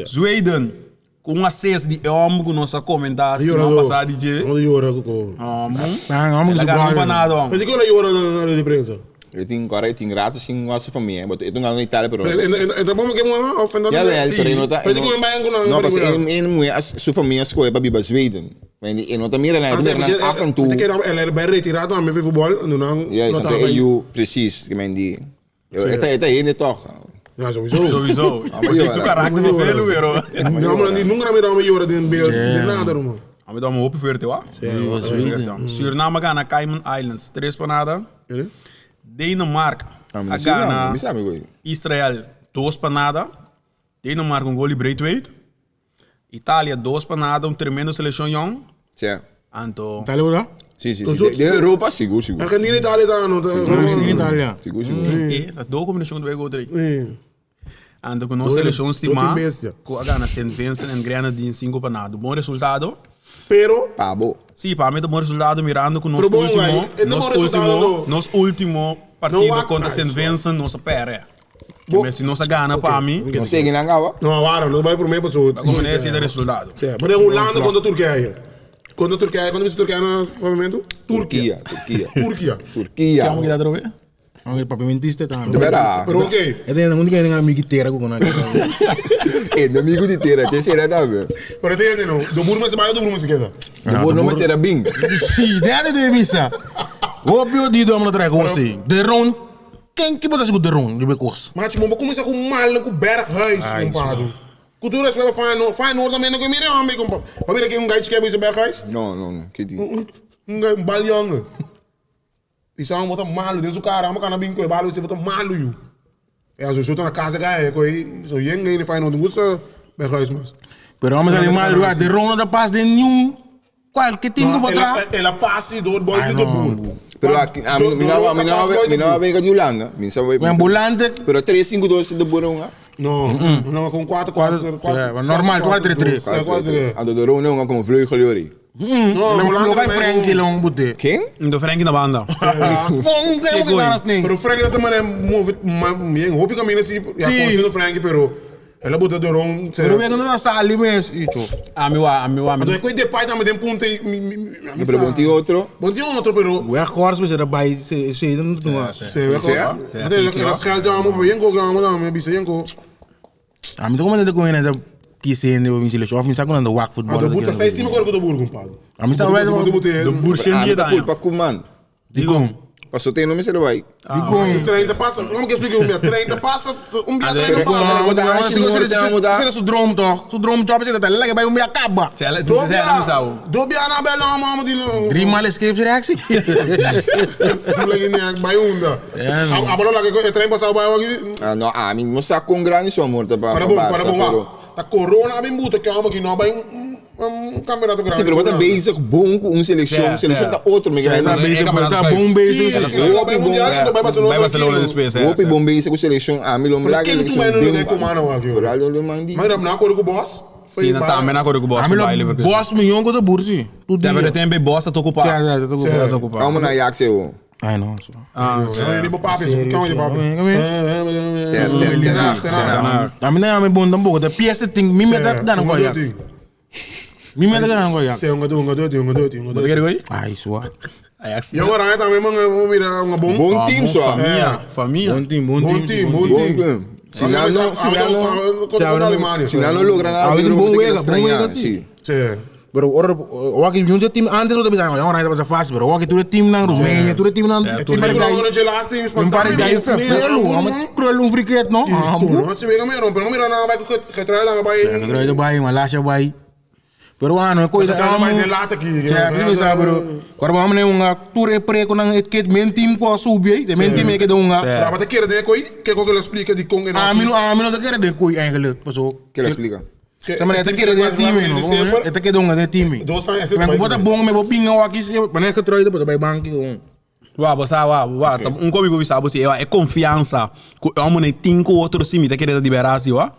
Speaker 2: Zweden com um acesso de homem que nós comentar semana passada de
Speaker 3: Onde llora com.
Speaker 2: ela ganhou panado.
Speaker 3: Mas que ela llora na imprensa?
Speaker 5: Eu tenho agora tenho rato sim com a sua família, mas eu não na Itália pero.
Speaker 3: Então vamos que uma ofenda.
Speaker 5: Ja, wel, pero não tá.
Speaker 3: Mas que uma banco não.
Speaker 5: Não, mas sua família escolhe para viver Zweden. Mas eu não também ela é af en toe.
Speaker 3: Ela é bem retirada a me futebol, não.
Speaker 5: Ja, is dat EU precies, ik meen die. Het is niet toch.
Speaker 3: Ja, sowieso.
Speaker 2: Mas isso caráter do velho, pero.
Speaker 3: Não, mas nunca me dá uma llora de nada, irmão.
Speaker 2: A me dá uma open verde, ó. Suriname gana Cayman Islands, 3 panada. Dinamarca a gana Israel, 2 panada. Dinamarca um gol de Braithwaite. Itália, 2 panada, tremendo seleção young.
Speaker 5: Sim.
Speaker 2: Anto.
Speaker 1: Itália ou não?
Speaker 5: Sim. De Europa, seguro.
Speaker 3: Argentina e Itália tá no.
Speaker 1: Itália.
Speaker 5: Seguro.
Speaker 2: Da combinação do ego 3. Ando com nossa seleção estimada.
Speaker 3: bestia.
Speaker 2: Com a Gana St. Vincent en Grenadines 5 para nada. Bom resultado.
Speaker 3: Pero,
Speaker 5: Pabo.
Speaker 2: Sim, para mim, bom resultado mirando com nosso
Speaker 3: Pero bom,
Speaker 2: último,
Speaker 3: aí, é bom resultado,
Speaker 2: nosso último partido
Speaker 3: Não há
Speaker 2: contra
Speaker 3: mais,
Speaker 2: St. Vincent, nossa pere.
Speaker 3: Bom.
Speaker 2: Mas se nossa Gana para mim,
Speaker 5: Não sei quem não
Speaker 3: não, agora, não vai por meio pessoa.
Speaker 2: como é esse resultado.
Speaker 3: Mas é Holanda contra a Turquia. Quando viste a Turquia no momento?
Speaker 5: Turquia.
Speaker 3: Turquia.
Speaker 5: Turquia.
Speaker 2: Vamos que dá outra vez?
Speaker 1: Vamos para pimentista também.
Speaker 5: De verdade.
Speaker 3: Pero ok.
Speaker 1: Eu tenho muito que ter amigo inteira com nós.
Speaker 5: É, domingo de teira, tem será também.
Speaker 3: Pero entende, não? Do burro mas vai do burro mas queda.
Speaker 5: Depois não vai ser a bing.
Speaker 1: Sim, dentro de missa. O pior dia do homem atrás com você. De ron. Quem que bota seguro de ron? De becos.
Speaker 3: Mas vamos começar com mal com Berghuis, compadre. Cultura espera Feyenoord também não mira homem compadre. Mas mira aqui gajo que é esse Berghuis.
Speaker 5: Não. Que diz?
Speaker 3: Balyong. Isso é um bota malo dentro do cara, mas kana bem com balo você bota malo you. É a gente na casa ganha com aí, so yeng nem Feyenoord não gosta Berghuis mas.
Speaker 1: Pero vamos a animar lugar de ron da paz de nenhum qualquer time que botar.
Speaker 3: Ela passe do boy do burro.
Speaker 5: Pero aqui, a mim não vai de Holanda. Mim só vai.
Speaker 1: O ambulante.
Speaker 5: Pero 3-5-2 de Borunga.
Speaker 3: Não, com 4-4.
Speaker 1: Normal, 4-3-3.
Speaker 5: A do Borunga não como vleugel ali.
Speaker 1: Não vai Frankie long bote.
Speaker 5: Quem?
Speaker 2: Do Frank na banda.
Speaker 3: Pero Frank também é move, bem, hope que a mina se continua Frank, pero ela bota do ron.
Speaker 1: Pero vem quando nós ali mesmo, isso.
Speaker 2: A meu.
Speaker 3: Então é coisa de pai também tem ponto aí.
Speaker 5: Pero bom tem outro.
Speaker 3: Bom tem outro, pero
Speaker 1: O acordo você vai se não não.
Speaker 3: se vê coisa. Elas calam já bem com gama também, bisa bem com.
Speaker 1: A mim tô comendo com ele da piscina, eu me seleção, me saco na walk futebol.
Speaker 3: A do buta 6 time agora com do burro, compadre.
Speaker 1: A mim sabe
Speaker 2: Do Burschen
Speaker 5: Ah, culpa com man.
Speaker 1: Digo.
Speaker 5: Passou tem nome será vai.
Speaker 3: Digo, 30 passa, vamos que explique dia 30 passa, dia 30 passa.
Speaker 1: Você é o drone toch? O drone job você tá lá que vai me acaba.
Speaker 2: Se ela não sabe.
Speaker 3: Dobia na bela mama de
Speaker 1: Dream mal escape reaction.
Speaker 3: lagi ni vai unda. Abalo lagi ko 30 passa vai aqui.
Speaker 5: Ah, não, a mim não saco com grande sua morta
Speaker 3: Para bom. Tá corona bem buta que ama que não vai campeonato grande.
Speaker 5: Sim, pero bota basic bom com seleção tá outro me ganha.
Speaker 1: Tá bom base.
Speaker 2: Vai Barcelona depois.
Speaker 5: Opi bom basic com seleção, a mim lembra que
Speaker 3: Quem tu vai no lugar com mano aqui?
Speaker 5: Por ali eu mandi.
Speaker 3: Mas não acordo com o boss.
Speaker 2: Sim, não tá, mas não acordo com o boss.
Speaker 1: A mim boss me yongo do bursi. Tudo.
Speaker 2: Deve ter bem bosta, tô ocupado.
Speaker 1: Tô ocupado.
Speaker 5: Vamos na Ajax eu.
Speaker 1: Ai não, só.
Speaker 3: Ele bo papi, calma de papi.
Speaker 1: A mim não é bom tampoco. Da pièce tem me meta dando coisa. Me meta dando coisa.
Speaker 3: Sei um gado.
Speaker 2: Você quer ir aí?
Speaker 1: Ai, suave.
Speaker 2: Ajax.
Speaker 3: E agora também vamos mirar um bom.
Speaker 5: Bom time só.
Speaker 2: Família.
Speaker 1: Bom time.
Speaker 3: Bom time.
Speaker 5: Se não logra nada,
Speaker 1: bom wega,
Speaker 5: sim.
Speaker 1: Pero o aqui junto time antes eu pensava, eu não era fácil, pero o aqui tudo time na Romênia, tudo time na
Speaker 3: Time não de last team,
Speaker 1: um par de guys felo, ama cruel friquet, não?
Speaker 3: Não se vê mesmo, pero mira na vai que traz na vai.
Speaker 1: Traz da vai, uma lacha vai. Pero ano é coisa
Speaker 3: que vai de lata aqui.
Speaker 1: Já, não sabe, pero quando vamos né uma tour pre com um etiquete mentim com subir, de mentim que dá uma.
Speaker 3: Para bater querer de coi, que que ele explica de com
Speaker 1: a mim não te quer de coi eigenlijk, passou.
Speaker 5: Que ele explica.
Speaker 1: Sama ete quer de time, não? Ete quer de time.
Speaker 3: Dois anos,
Speaker 1: mas bota bom me bopinga aqui, mas que traz depois vai banco.
Speaker 2: Um comigo sabe se é confiança. É um nem tinco outro sim, tá querendo liberar assim, ó.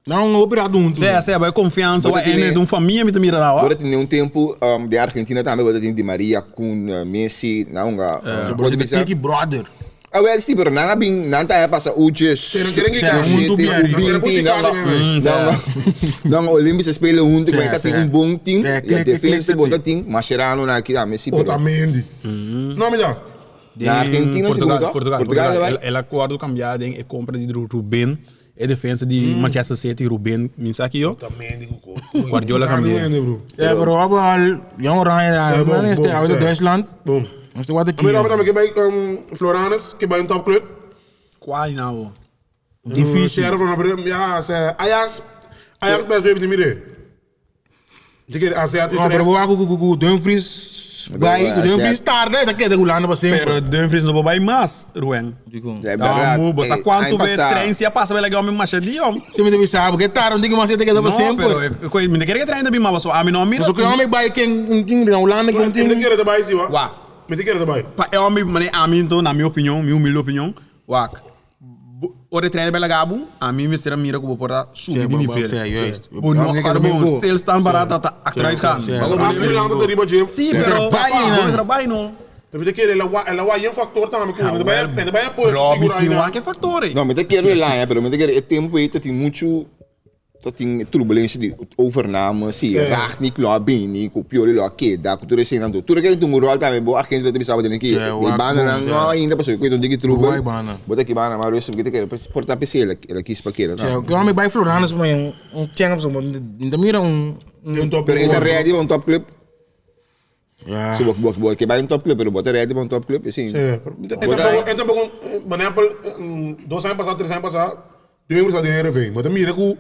Speaker 1: Não, operado um.
Speaker 2: É confiança, é de uma família me tá mirando lá, ó.
Speaker 5: Agora tem um tempo de Argentina também, agora tem de Maria com Messi, não,
Speaker 1: pode dizer que brother.
Speaker 5: Ah, well, sim, pero nada bem, nada é passa uches. Não, Olímpia espelha um, tem um bom time, e a defesa bota time, Mascherano na aqui, Messi.
Speaker 3: Otamendi. Não me dá.
Speaker 5: Na Argentina,
Speaker 2: Portugal, ela acordo cambiar em compra de Ruben. É defesa de Manchester City, Ruben, minha aqui, ó. Guardiola também.
Speaker 1: É, pero agora, eu ranho, mas este é o Duitsland.
Speaker 3: Bom.
Speaker 1: Mas tu guarda aqui.
Speaker 3: Mas também que vai Floranus, que vai um top club.
Speaker 2: Qual não?
Speaker 1: Difícil.
Speaker 3: Ajax best weer te mire. Diker Aziat
Speaker 1: Utrecht. Pero vou com Dumfries. Dumfries tarde, tá que de Holanda para sempre.
Speaker 2: Pero Dumfries não vai mais, Ruben.
Speaker 5: É verdade.
Speaker 2: Você quanto vê trem se passa vai legal mesmo machadinho.
Speaker 1: Você me deve saber que tarde, não tem que mais ter que dar para sempre.
Speaker 2: Pero coi me quer que treina bem mais, a mim não mira.
Speaker 1: Só que homem vai quem na Holanda que
Speaker 3: tem que querer vai sim, ó. Me te quero também.
Speaker 2: É homem, mas a mim então, na minha opinião, minha humilde opinião, ore treino bela gabu, a mim me será mira como porta subir de nível.
Speaker 1: juist.
Speaker 2: Bom, não, cara, bom, stilstaan barato atrás kan.
Speaker 3: Mas me lembro da riba de.
Speaker 2: Sim, pero não trabalho não.
Speaker 3: Deve ter que ela vai factor também, porque vai apoio
Speaker 2: Robi, sim,
Speaker 3: segurar
Speaker 2: que fator.
Speaker 5: Não, mas tem que ir lá, pero tem que ir tempo aí, tem muito tem turbulência de overname, se racht niet klaar bem, com pior lá que dá, com tudo assim, não. Tudo que tem moral também, boa, aqui gente deve saber que de banda não ainda passou, que tem que trouxe. Bota aqui banda, mas isso que tem que portar PC, ela quis para que,
Speaker 1: não. Que homem vai Floriano, mas chance, ainda mira
Speaker 3: top.
Speaker 5: Pero ainda ready para top club. Se você que vai top club, pero bota ready para top club, assim.
Speaker 3: Então, por exemplo, 2 anos passados, 3 anos passados, 2 euros a dinheiro vem, mas mira que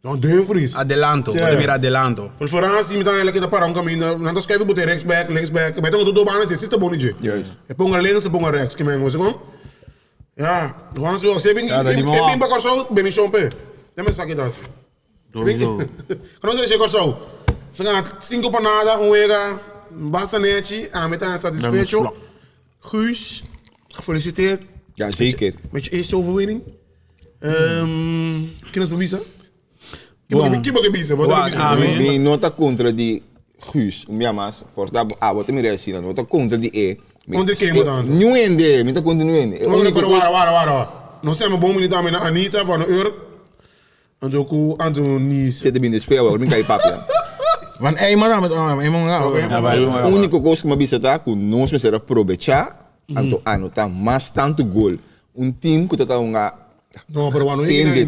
Speaker 3: não, 2 euros.
Speaker 2: Adelanto, pode mirar adelanto.
Speaker 3: Por fora, assim, então ela quer parar caminho, não escreve botar rex back, mas então tudo bem, assim, está bom de jeito. E ponga links, e ponga rex, que me você como? Ja, vamos ver, você bem para corso, bem chompe. Tem mais aqui das. Quando você chega corso, você ganha 5 panadas, ega, bastante, a metade satisfeito. Guus, gefeliciteerd.
Speaker 5: Ja, zeker.
Speaker 3: Met je eerste overwinning. Kunnen we bewijzen? Quem vai bisa?
Speaker 5: Mi nota contra de Guus, minha massa, porta what me resina, nota contra de
Speaker 3: Contra quem mudando?
Speaker 5: Nuende, mi tá contra nuende.
Speaker 3: Wara. Nós temos bom menino também na Anita van de Urk. Ando Nice.
Speaker 5: Zet bem de speel, hoor, mi cai papia.
Speaker 1: Want eenmaal met
Speaker 5: O único coisa que me bisa tá, que nós me será aproveitar, anto anota mais tanto gol. Team que tá
Speaker 3: No, pero bueno,
Speaker 5: tende.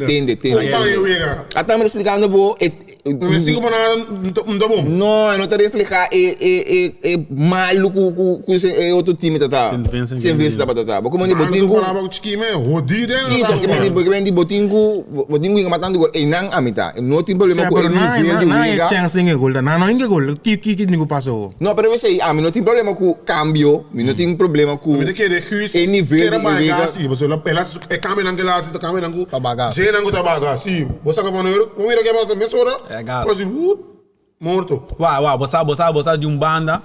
Speaker 5: Até me explicando, bo.
Speaker 3: Mas 5 panadas não tá bom.
Speaker 5: Não, não tá reflejar malo com outro time tá. Sem vez tá tá. Como nem botingo.
Speaker 3: Não falava com time, rodida.
Speaker 5: Sim, porque vem de botingo que matando gol. E não a mitad. Não tem problema com ele nível de liga.
Speaker 1: Chance ninguém gol, não ninguém gol. Que ninguém passou.
Speaker 5: Não, pero eu sei, não tem problema com cambio, não tem problema com
Speaker 3: o nível de liga. Sim, você lá é cambio naquela kami nangu
Speaker 2: bagagem.
Speaker 3: Jay nangu bagagem. Sim, você que vai no euro, vamos ver que mais mesora.
Speaker 2: É gás.
Speaker 3: Quase morto.
Speaker 2: Você de banda,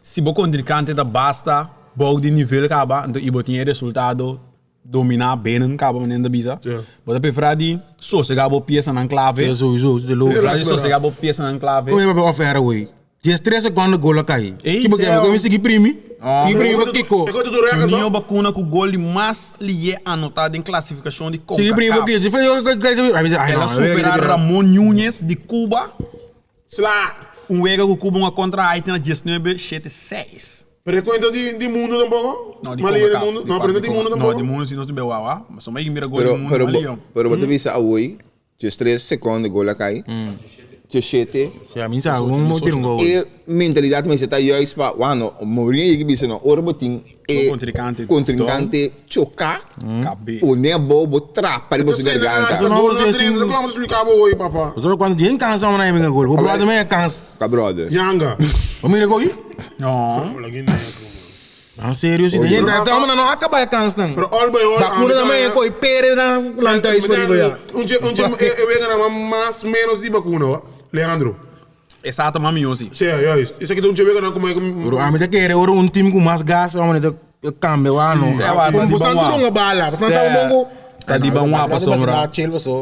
Speaker 2: se você contrincante da basta, bom de nível acaba, então você tem resultado dominar bem acaba menendo bisa. Você prefere de só chegar a peça na clave.
Speaker 1: Sowieso, de loop.
Speaker 2: Só chegar a peça na clave.
Speaker 1: Como é que vai fazer hoje? Je 3 seconden goal cai. Que porque eu me segui primi. Que primi para Kiko.
Speaker 2: Juninho Bacuna com o gol mais lié anotado em classificação de CONCACAF.
Speaker 1: Segui primi porque je fez
Speaker 2: ela superar Ramon Nunes de Cuba.
Speaker 3: Slá.
Speaker 2: Ega com Cuba uma contra a Haiti na 1976.
Speaker 3: Pero conta de mundo tampoco?
Speaker 2: Não, de
Speaker 3: mundo. Não, pero de mundo tampoco.
Speaker 2: Não, de mundo se não tiver uau, mas só mais mira gol de mundo.
Speaker 5: Pero você visa a hoje, je 3 seconden goal cai. Chete.
Speaker 1: Ja, minsa, vamos ter gol.
Speaker 5: E mentalidade mas está juist para, wano, morir que bisa no orboting e contrincante chocar. O nebo botra para você garganta.
Speaker 3: Não vamos explicar hoje, papá.
Speaker 1: Só quando gente cansa uma na gol. O brother também é cansa.
Speaker 5: Cabrode.
Speaker 3: Yanga.
Speaker 1: O mira gol?
Speaker 2: Não.
Speaker 1: Não, sério, se tem gente não acaba a cansa.
Speaker 3: Pero all by all.
Speaker 1: Bakuna também é coi pere na planta isso por aí.
Speaker 3: Eu venho na mais menos de bakuna, Leandro.
Speaker 2: Exato, mami, sim.
Speaker 3: Sim, é isso. Isso aqui tu não chega na como é
Speaker 1: que... A mim tá querendo time com mais gás, vamos né, cambio, ano. Como você não tem bala, você não sabe como...
Speaker 2: Tá de bom para sombra.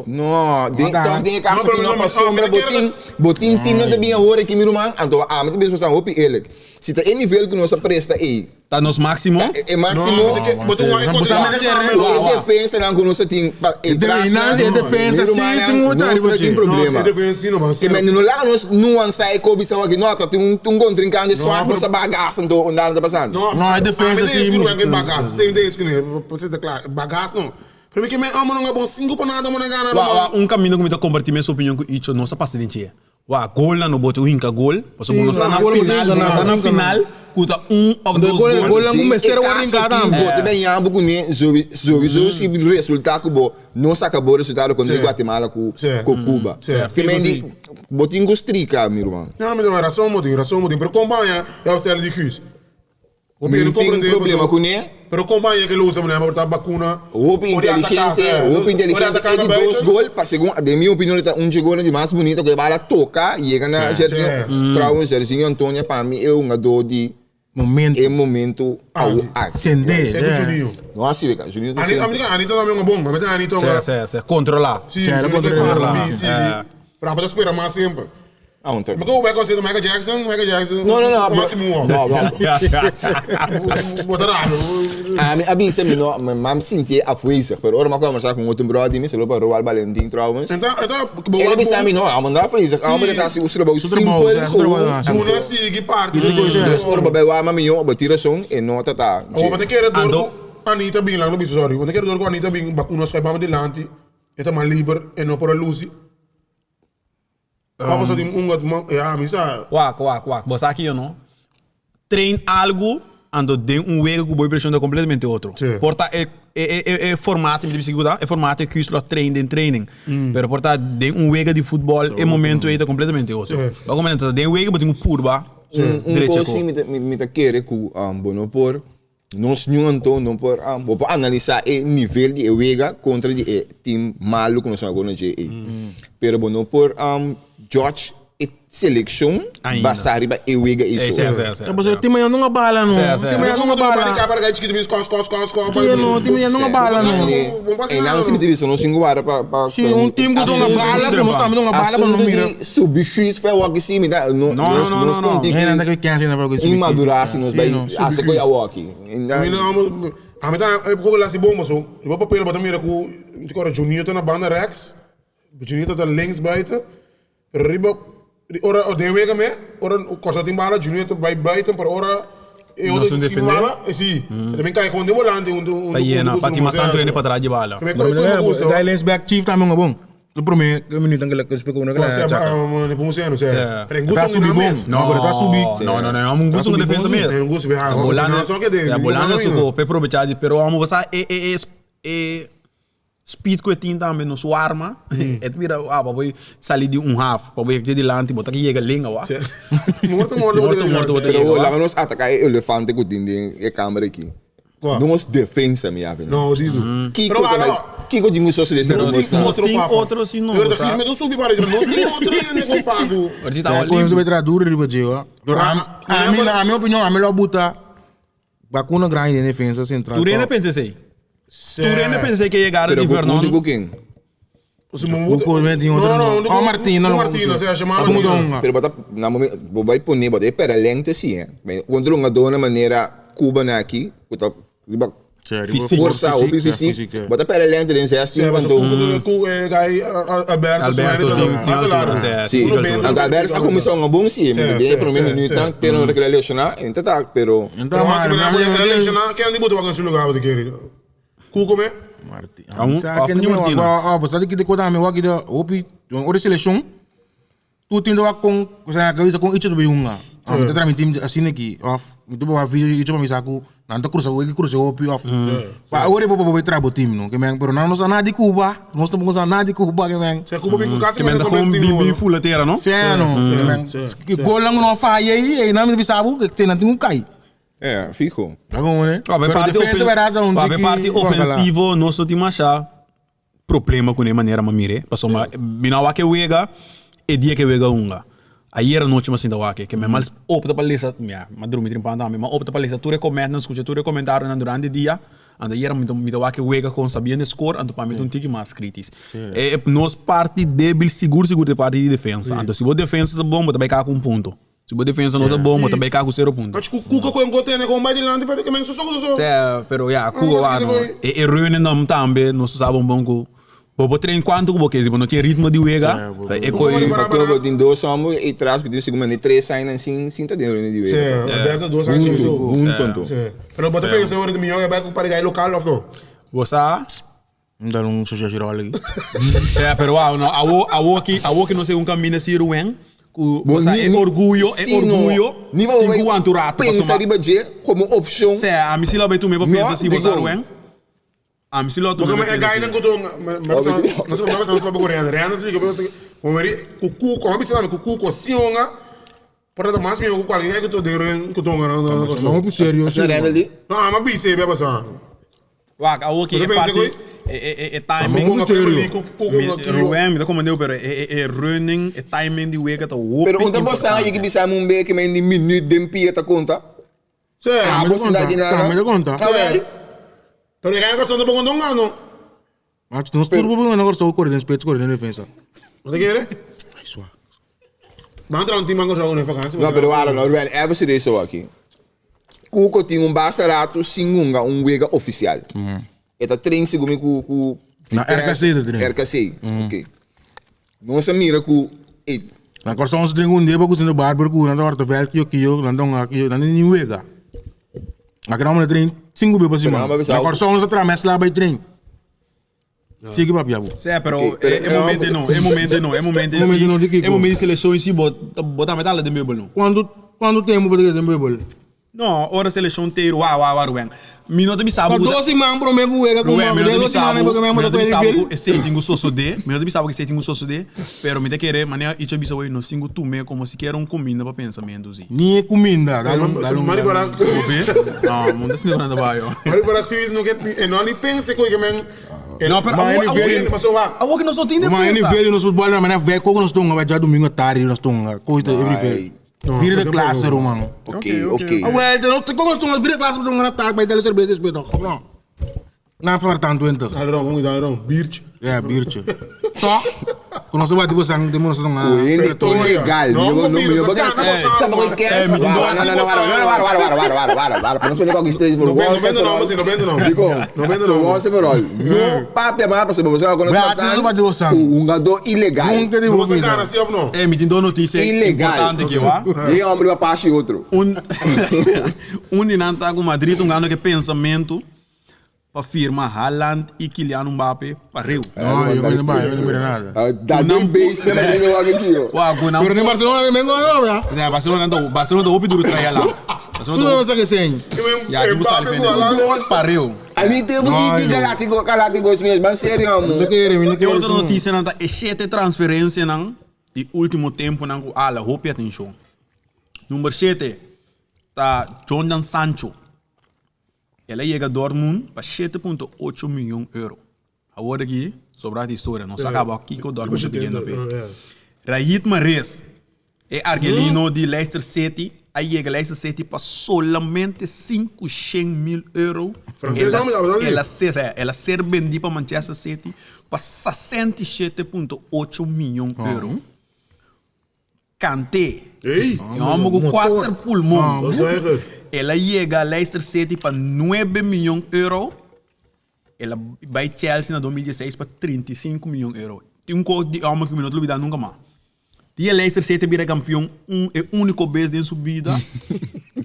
Speaker 5: Não, tem caso que não para sombra, botin time não tem hora que me rumang, então a mim mesmo passar hopi ele. Se tá em nível que nós presta aí,
Speaker 2: tá nos máximo?
Speaker 5: É máximo. Defesa não que nós tem
Speaker 1: defesa sim,
Speaker 5: tem problema.
Speaker 3: É defesa não, mas
Speaker 5: que menino lá nós sai com bisão aqui, nós tem contrincante só nossa bagaça então andando passando.
Speaker 1: Não, é defesa sim.
Speaker 3: Bagaça, sem isso que você tá claro, bagaça não. Para mim que me amo não é bom 5 para nada, mas não
Speaker 2: ganha. Caminho que me tá compartilhando minha opinião com isso, nossa paciente. Gol na no boto hinka gol, porque nós na final, kuta of those goals.
Speaker 1: Gol lang mestre wa rin kada.
Speaker 5: Bote bem abo com ne, sowieso se o resultado que nós acabou o resultado contra Guatemala com Cuba. Que mendi botinho strica, meu irmão.
Speaker 3: Não, mas razão modinho, pero acompanha é o céu de Cruz.
Speaker 5: O meu problema com ne.
Speaker 3: Pero acompanha que ele usa para botar vacuna.
Speaker 5: O inteligente de 2 gols, para segundo, de minha opinião, um gol de mais bonito que vai tocar e chega na Jersey, para o Jersey Antônio para mim é uma dor de
Speaker 1: Momento.
Speaker 5: é momento ao arte.
Speaker 1: Sender.
Speaker 3: É com Juninho.
Speaker 5: Não assim, cara. Juninho tá
Speaker 3: Anita também é bom, mas tem Anita
Speaker 2: Sim, controlar.
Speaker 3: Sim,
Speaker 1: Sim,
Speaker 3: ele
Speaker 1: controlar.
Speaker 3: passa, sim. Para poder esperar mais sempre.
Speaker 5: Ontem.
Speaker 3: Mas como vai considerar Michael Jackson? Michael Jackson.
Speaker 5: Não.
Speaker 3: Máximo.
Speaker 5: Não.
Speaker 3: Botarado.
Speaker 5: A mim sempre não, mas senti a fuiça. Pero ora uma conversar com outro brother, me falou para o Valentim trouwens.
Speaker 3: Então,
Speaker 5: Ele me sabe não, a mandar fuiça. A mandar tá o trabalho simples.
Speaker 3: Juna sigue parte.
Speaker 5: Dus ora bij waar maar minho, bij tiração e nota tá.
Speaker 3: Oh, mas tem que ir door Anita Bing lang, no bicho, sorry. Mas tem que ir door com Anita Bing, bakunos kay Bama Delante. Ito man liber, e no por a Lucy. Vamos a ja, misa.
Speaker 2: Wak. Você aqui, não? Trein algo, ando de week que boa pressão completamente outro.
Speaker 3: Sim.
Speaker 2: Porta é formato, me deve é formato que isso trein de training. Pero porta de week de futebol é momento é completamente outro. Logo momento de week botinho purba.
Speaker 5: Coisa me tá querer que bono por nós não por vou analisar o nível de Ewega contra o time malo que nós agora de pero bono por George seleção basari ba Ewega isso.
Speaker 1: Mas o time não abala não. O time não abala.
Speaker 3: Para que time cos.
Speaker 1: O time não abala não.
Speaker 5: E não se divisão não singo para
Speaker 1: sim, um time que não abala, como estamos não abala, mas não mira.
Speaker 5: Subjuiz foi o que sim me dá. Não.
Speaker 1: Ainda que quer na para
Speaker 5: imaduração nos vai a se coi a walk.
Speaker 3: A meta é porque lá se bom mas o papel bota mira com de cor Juninho tá na banda Rex. Juninho tá links buiten. Riba ora de wega me ora cosa tim bala Juninho tá vai buiten para ora eu
Speaker 2: não
Speaker 3: de bala sim. Também cai com de volante
Speaker 2: Paiena, pati masang treino para trás de bala.
Speaker 1: Dai lens back chief também é bom. O primeiro minuto que ele explicou na
Speaker 3: cara. Mas vamos ser, não sei.
Speaker 1: Tá subir bom. Não, agora tá subir.
Speaker 2: Não, é um gosto de defesa mesmo.
Speaker 3: É um gosto de
Speaker 2: bolana.
Speaker 3: Só que de.
Speaker 2: A bolana suco, pe aproveitar de pero amo você speed que tem também no sua arma. É vira para sair de half, para ir de delante, botar que chega linha, ó.
Speaker 3: Morto.
Speaker 5: Pero lá nós atacar o elefante que tem a câmera aqui. Nós defensa me ave.
Speaker 3: Não, digo.
Speaker 5: Kiko de muitos desse
Speaker 2: tem outro sim não.
Speaker 3: Eu tô filme do subir para não tem outro ainda compado.
Speaker 1: É coisa vai traduzir riba de ó. A minha opinião, a melhor buta vacuna grande na defesa central.
Speaker 2: Tu ainda pensa assim? Tu ainda pensa que chegaram de Fernando?
Speaker 1: No, Martina,
Speaker 3: se chama
Speaker 5: pero bota na momento vai punir bota para lente sim, quando uma dona maneira cubana aqui, bota força ou física, bota para lente dentro assim quando
Speaker 3: Alberto
Speaker 5: sim, Alberto a comissão é bom sim, de para mim minuto ter uma relação, então tá, pero
Speaker 1: então
Speaker 3: relação que não botou para esse lugar de querer. Cuco me
Speaker 1: Martin. Você que decorar meu aqui da opi, ora seleção. Tu tem do com, você cabeça com isso do biunga. Tá transmitindo assim aqui, off. Tu vai vídeo isso para me saco. Não tá cruza opi off. Pa ora vai trabalhar time não, que men, pero não nada de Cuba. Nós estamos nada de Cuba que men.
Speaker 3: Se Cuba vem com casa,
Speaker 2: que men tá com bim full terra, não?
Speaker 1: Que gol não falha aí, não me sabe que tem não cai.
Speaker 5: É, fico.
Speaker 1: Tá bom, né?
Speaker 2: A parte ofensiva, nós só temos achar problema com a maneira de mirar. Passou uma binawa que wega e dia que wega unga. Aí era noite mas ainda wake que me mal opta para lista, mas dormir trimpando também, mas opta para lista, tu recomenda, escuta tu comentário durante o dia. Anda era muito wake wega com sabia no score, ando para mim um tique mais crítico. É nós parte débil seguro de parte de defesa. Então se você defesa tá bom, também cá com ponto. Se você defesa não tá bom, mas também cá com 0 pontos.
Speaker 3: Mas Cuca com encontene com mais de lante para que men só.
Speaker 2: Pero Cuca é ruim não também, nós sabe bom com Bobo trein quanto porque se não tinha ritmo de wega,
Speaker 5: é coi para tem dois somos e traz que tem segundo 3 saem assim tá dentro de wega.
Speaker 3: Alberto 2 saem
Speaker 5: um ponto.
Speaker 3: Pero bota pensa hora de melhor é para ir local of não.
Speaker 2: Você
Speaker 1: dar um social geral ali.
Speaker 2: Pero a que não sei um caminho assim ruim. É orgulho. Tem quanto rato.
Speaker 5: Pensa de budget como opção.
Speaker 2: A mim se lá vai tu me para pensar se você ruim. A mim se lá tu.
Speaker 3: Porque é gai não gosto. Nós vamos para Coreia. Reana se fica como ele cucu como me chama cucu cozinha. Para dar mais meu com alguém que tô de que tô ganhando.
Speaker 1: Não é sério.
Speaker 3: Não, mas bice é passar.
Speaker 2: Wak, a que parte é timing. Ruim, me dá como deu, pero é running, é timing de wega tá
Speaker 5: Pero onde você aí que bisa mumbe que men minuto de pia tá conta.
Speaker 3: Sì,
Speaker 5: Ah, você dá aqui
Speaker 1: Tá, me
Speaker 5: na.
Speaker 1: dá conta.
Speaker 5: Tá vendo?
Speaker 3: però che cosa sto con Dongano?
Speaker 1: Mas tu não se turbo, agora só o correndo, peito correndo defesa.
Speaker 3: Ma te chiede?
Speaker 1: Ai, suave.
Speaker 3: Ma entra un team anche giocare in vacanza.
Speaker 5: Não, pero olha, não, Ruben, é você isso aqui. Cuco tem basta rato singunga wega oficial. Eta trein segumi ku
Speaker 1: Na RKC de trein.
Speaker 5: RKC. Ok. Não se mira ku
Speaker 1: Agora só uns drengos dia bagus no barber ku, nanda warta vel kio, nanda kio, nanda ni wega. Agora não trein, 5 be para cima. Agora só uns atrás, mas lá vai trein. Sigue papi abo.
Speaker 2: Sì, però
Speaker 5: Ok,
Speaker 2: è momento no, è momento no, è momento
Speaker 1: Momento no di
Speaker 2: sì.
Speaker 1: che
Speaker 2: È momento di selezione si bota metà de meubel no.
Speaker 1: Quando tempo para ter tempo?
Speaker 2: No, ora selezione inteiro, wa Ruben. Mi non devi
Speaker 1: Para
Speaker 2: saber.
Speaker 1: 12 man pro me ku wega ku
Speaker 2: Ruben,
Speaker 1: man,
Speaker 2: mi non devi
Speaker 1: 12 man porque me
Speaker 2: saber,
Speaker 1: manda
Speaker 2: devi
Speaker 1: para
Speaker 2: saber
Speaker 1: ele.
Speaker 2: che sei tingo sosso de, mi non devi saber che sei tingo sosso de, però mi te quere, mania icho bisa no singo tu me como se quer combina para pensamento zi.
Speaker 1: Ni comida,
Speaker 3: Mari para
Speaker 2: No, non desne nada baio.
Speaker 3: Mari para Chris no che e non li pensi coi che men.
Speaker 2: No, però
Speaker 3: Ma so va.
Speaker 2: a che non sto tendo
Speaker 1: Mas ele
Speaker 2: defesa.
Speaker 1: veio no futebol, mas vai como nós estamos, vai já domingo à tarde nós estamos, coisa every day. Vira de classe, Roman.
Speaker 5: Ok.
Speaker 1: Ah, well, como nós estamos, vira de classe, vamos na tarde, vai dar cerveja, espeto. Não. Não para tanto então.
Speaker 3: Allora, birch.
Speaker 1: É, birche. Só. Quando você vai tipo sangue, demora só
Speaker 5: O ele é legal. Não, meu bagaço. Sabe o que é? Não, para não perder qualquer estresse por
Speaker 3: Non vendo no.
Speaker 5: Digo, não vendo não. Você por olho. No papo mais para você quando
Speaker 1: Vai,
Speaker 5: está um gado ilegal.
Speaker 1: Nunca de
Speaker 3: Você cara assim ou não?
Speaker 2: Mi ti do notizie
Speaker 5: Ilegal.
Speaker 2: importante che va.
Speaker 5: E homem vai passar outro.
Speaker 2: Un dinanta com Madrid um ano que pensamento para firma Haaland e Kylian Mbappé para Rio.
Speaker 1: Não, eu não vai nada.
Speaker 5: Dá bem base na minha logo aqui.
Speaker 2: Wa guna.
Speaker 1: Pero nem Barcelona me não não,
Speaker 2: Né, Barcelona do opi duro sai lá.
Speaker 1: Tu não sabe quem?
Speaker 2: Ya tu sai para Rio.
Speaker 5: Ali tem muito de galácticos mesmo, mas sério, amor.
Speaker 1: Não quero,
Speaker 2: E outra notícia nanta é sete transferência nang de último tempo nang ala hope atenção. Número 7 tá Jadon Sancho. Ele chega a Dortmund para 7,8 milhões de euros. Agora aqui, sobre a história, não se acaba aqui que o Dortmund está pedindo. Riyad Mahrez é argelino de Leicester City. Aí chega Leicester City para solamente 500 mil euros. Ela ser vendida para Manchester City para 67,8 milhões de euros. Kanté.
Speaker 3: Ei.
Speaker 2: É um homem com 4 pulmões. Ela chega a Leicester City para 9 milhões de euros. Ela vai Chelsea na 2016 para 35 milhões de euros. Tem um código de homem que não olvidar nunca mais. E a Leicester City vira campeão, é o único vez de sua vida.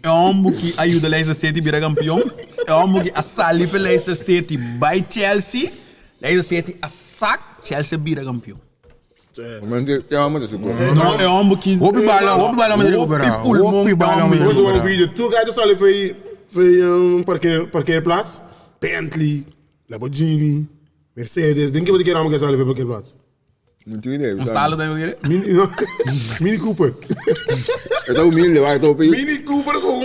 Speaker 2: É um homem que ajuda a Leicester City a virar campeão. É um homem que a sali para Leicester City vai Chelsea. Leicester City a sac, Chelsea vira campeão. Não, é um homem que...
Speaker 1: Hope bala me recuperar. Hope bala me
Speaker 3: Hoje
Speaker 1: recuperar.
Speaker 3: um vídeo, tu ga só foi parkeerplaats, Bentley, Lamborghini, Mercedes. Denk je wat ik hier allemaal ga voor parkeerplaats?
Speaker 5: Muito ideia.
Speaker 2: Um stalo da eu
Speaker 3: Mini Cooper.
Speaker 5: Eu tô humilde, vai, tô pedindo.
Speaker 3: Mini Cooper com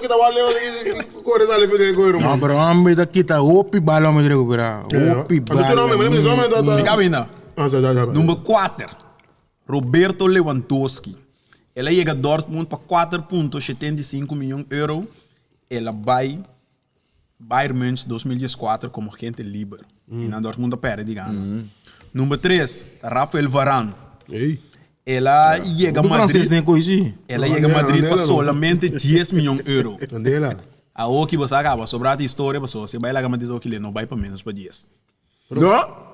Speaker 3: que tá valendo corre sale fazer coisa.
Speaker 1: Não, pero homem daqui tá hope bala me recuperar. Hope bala.
Speaker 2: Fica vindo. Número 4, Roberto Lewandowski. Ela chega a Dortmund para 4,75 milhões de euros. Ela vai Bayern München 2014 como agente livre. E na Dortmund perde, digamos. Número 3, Rafael Varane. Ela chega a Madrid. Ela chega a Madrid para solamente 10 milhões de euros. A o que você acaba, sobrar a história, você vai lá a Madrid, ele não vai para menos para 10.
Speaker 3: Não?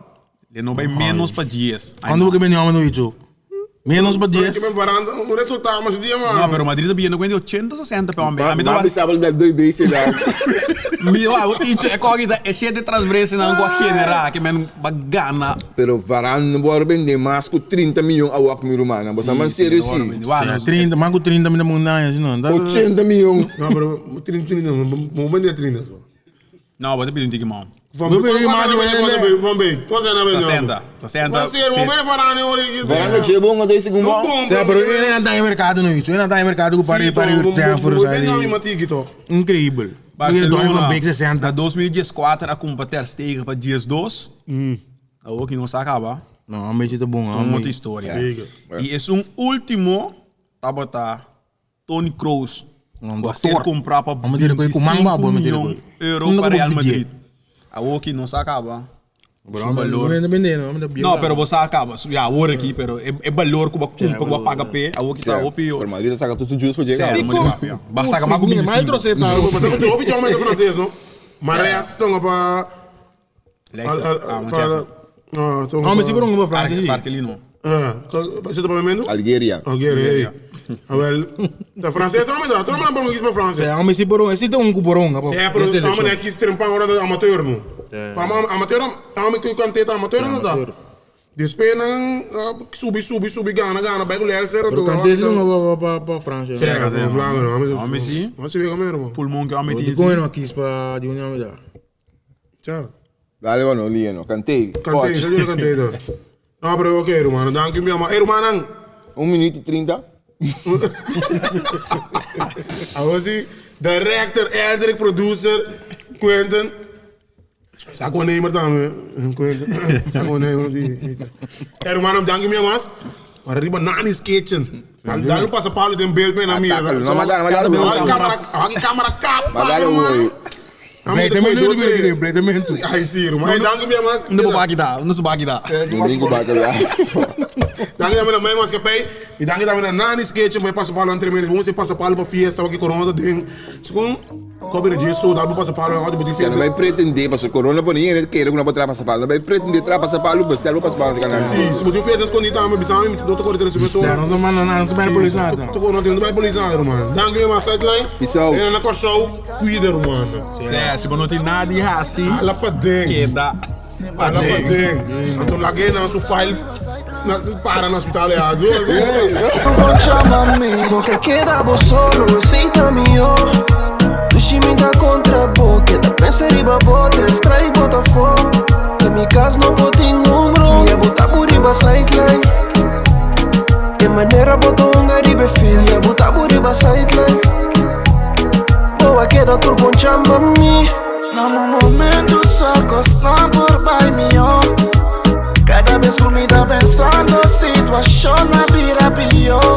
Speaker 2: Ele não vai menos para 10.
Speaker 1: Quando você vem homem no isso? Menos para 10.
Speaker 3: O resultado, mas dia, mano.
Speaker 2: Não, pero Madrid está vindo com 80, 60 para homem. A mim
Speaker 5: Não sabe dar 2 vezes lá.
Speaker 2: o teacher é corrida, é cheio de transferência na água general, que men bagana.
Speaker 5: Pero Varane não pode vender mais que 30 milhões a Wak Mirumana. Você é sério sim?
Speaker 1: 30, manco 30 mil mundanas, não.
Speaker 5: 80 milhões.
Speaker 3: Não, pero 30, vamos vender 30 só.
Speaker 2: Não, vou te pedir um tique, mano.
Speaker 3: Vamos bem. Quanto é na venda?
Speaker 2: 60.
Speaker 3: Vamos ver Varane hoje.
Speaker 5: Varane é bom até esse gumbo.
Speaker 1: Pero ele não está em mercado no isso. Ele não está em mercado para ir tempo. Incrível.
Speaker 2: Barcelona, na 2014, a compra Ter Stegen para 10-2. O que não se acaba.
Speaker 1: Não, a mente tá bom.
Speaker 2: Uma outra história. E esse último, tá botar Toni Kroos. Você comprar para
Speaker 1: Vamos dizer que com manga, vamos dizer
Speaker 2: €25
Speaker 1: que
Speaker 2: para Real
Speaker 1: não
Speaker 2: Madrid. A Woki não se acaba.
Speaker 1: Não,
Speaker 2: pero você acaba. Já, agora aqui, pero é valor que você compra, que paga pé. A Woki está OP.
Speaker 5: Por Madrid saca tudo justo para chegar.
Speaker 2: Sério, basta sacar mais comida.
Speaker 3: Mas eu tenho uma opinião mais francês, não? Mas estão para...
Speaker 1: Não, mas se for um francês.
Speaker 2: Parque ali não.
Speaker 3: Você está para mim?
Speaker 5: Algéria.
Speaker 3: Algéria. Da francês, não me dá. Tu não me dá para mim para francês.
Speaker 1: Não, mas se for um cuborão.
Speaker 3: Se é para mim aqui se trempar agora de amateur, não? Para amador, estamos aqui com canteta amateur, não dá? Depois, subir, gana, vai colher, será tudo.
Speaker 1: Cantete não vai para França.
Speaker 3: Chega, não, não,
Speaker 2: Homem sim.
Speaker 3: Vamos ver como é, irmão.
Speaker 2: Pulmão que é homem
Speaker 1: Eu não quis para de união me dá.
Speaker 3: Tchau.
Speaker 5: Dale, mano, Lieno. Cantei.
Speaker 3: Cantei, você já cantei, não? Não, pero ok, irmão, dá aqui minha mãe. Irmão,
Speaker 5: 1 minuto e 30.
Speaker 3: Agora, director, editor, producer, Quentin. Zaakwaarnemer também. Zaakwaarnemer. Irmão, dank minha mãe. Maar riba Nani's Kitchen. Daar passa Paulo tem beeld mee naar mij. Camera kap.
Speaker 1: Bleitamento.
Speaker 3: Ai, sim, mas dank minha mãe.
Speaker 2: Não vou aqui não sou aqui dá.
Speaker 5: Domingo vai lá.
Speaker 3: Dank minha mãe, mas que pai. E dank minha Nani's Kitchen, mas passa Paulo entre meses. Vamos passa Paulo para fiesta, aqui corona ding. Segundo, cobre disso, dá para passa Paulo, onde pode
Speaker 5: Você não vai pretender passar corona por ninguém, ele quer que não vai trazer passar Paulo. Não vai pretender trazer passar Paulo, você não passa Paulo de canal.
Speaker 3: Sim, se você fez escondido, também bisão, me doutor corre três pessoas.
Speaker 1: Não tô mandando nada, não tô vendo polícia nada.
Speaker 3: Não vai polícia nada, mano. Dank minha mãe, sideline.
Speaker 5: Pessoal.
Speaker 3: Ele na show, cuida, mano.
Speaker 2: Se não tem nada de assim,
Speaker 3: Ala pa ding.
Speaker 2: queda.
Speaker 3: Ala pa ding. Então lagay na su file para no hospital é a dor.
Speaker 4: Não chama-me, porque queda vos solo, aceita-me, ó. Tu chimita contra boca, da pensa riba botra, extrai bota fogo. Que mi casa não pode em número, ia botar por riba sideline. De maneira botou riba filha, botar por riba sideline. Boa queda turbo chama-me. Num momento só costa por pai meu. Cada vez que me dá pensando, a situação na vira pior.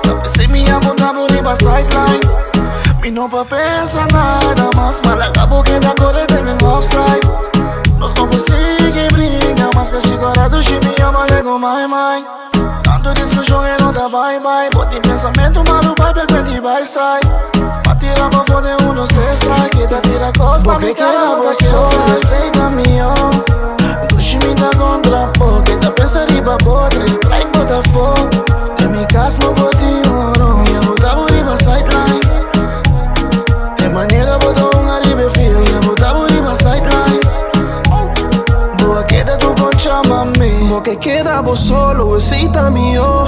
Speaker 4: Não pensei minha bunda por riba sideline. Me não pra pensar nada, mas acabou que da cor tem um offside. Nós não conseguimos brigar, mas que agora do time ama lego mãe. Tanto discussão e não dá bye. Bota em pensamento, mas o pai pega de vai sai. Pra tirar pra fora um, dois, três, strike. Que tá tira costa, me queda você só aceita-me, ó. Do time tá contra pô, que tá pensa riba botra, strike, bota fogo. Em minha casa não bota ouro, ia botar por riba sideline. De maneira botou riba filho, ia botar por riba sideline. Boa queda tu con chama-me, porque queda vos solo, aceita-me, ó.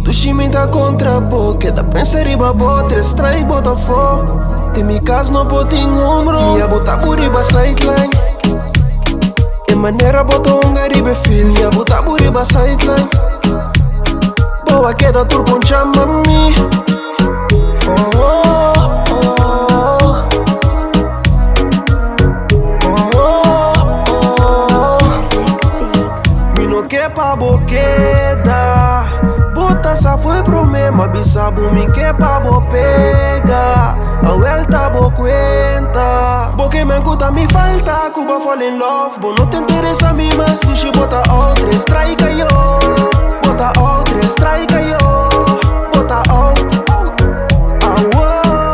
Speaker 4: Tu chimita contra boca, da pensa riba botra, strike, bota fogo. De minha casa não bota em ombro, ia botar por riba sideline. De maneira botou riba filho, ia botar por riba sideline. Boa queda tu con chama-me. Pa boqueda, bota só foi problema, bisabu min que pa bo pega, a vuelta bo cuenta, porque me encuta me falta, Cuba fall in love, bo no te interesa a mí más, sushi bota outra, strike yo, bota outra, strike yo, bota outra, awo,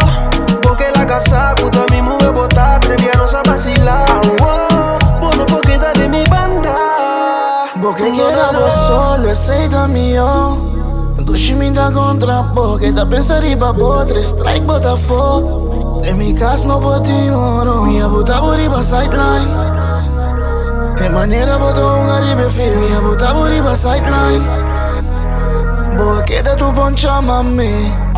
Speaker 4: porque la casa, cuta mi mueve bota, trevia no sa vacilar, awo, bo no porque da de mi banda. Porque quedamos solo, aceita-me, ó. Do time tá contra porque tá pensa riba botra, strike, bota fogo. Em minha casa não bota ouro, ia botar por riba sideline. De maneira botou riba filho, ia botar por riba sideline. Boa queda tu bom chama-me.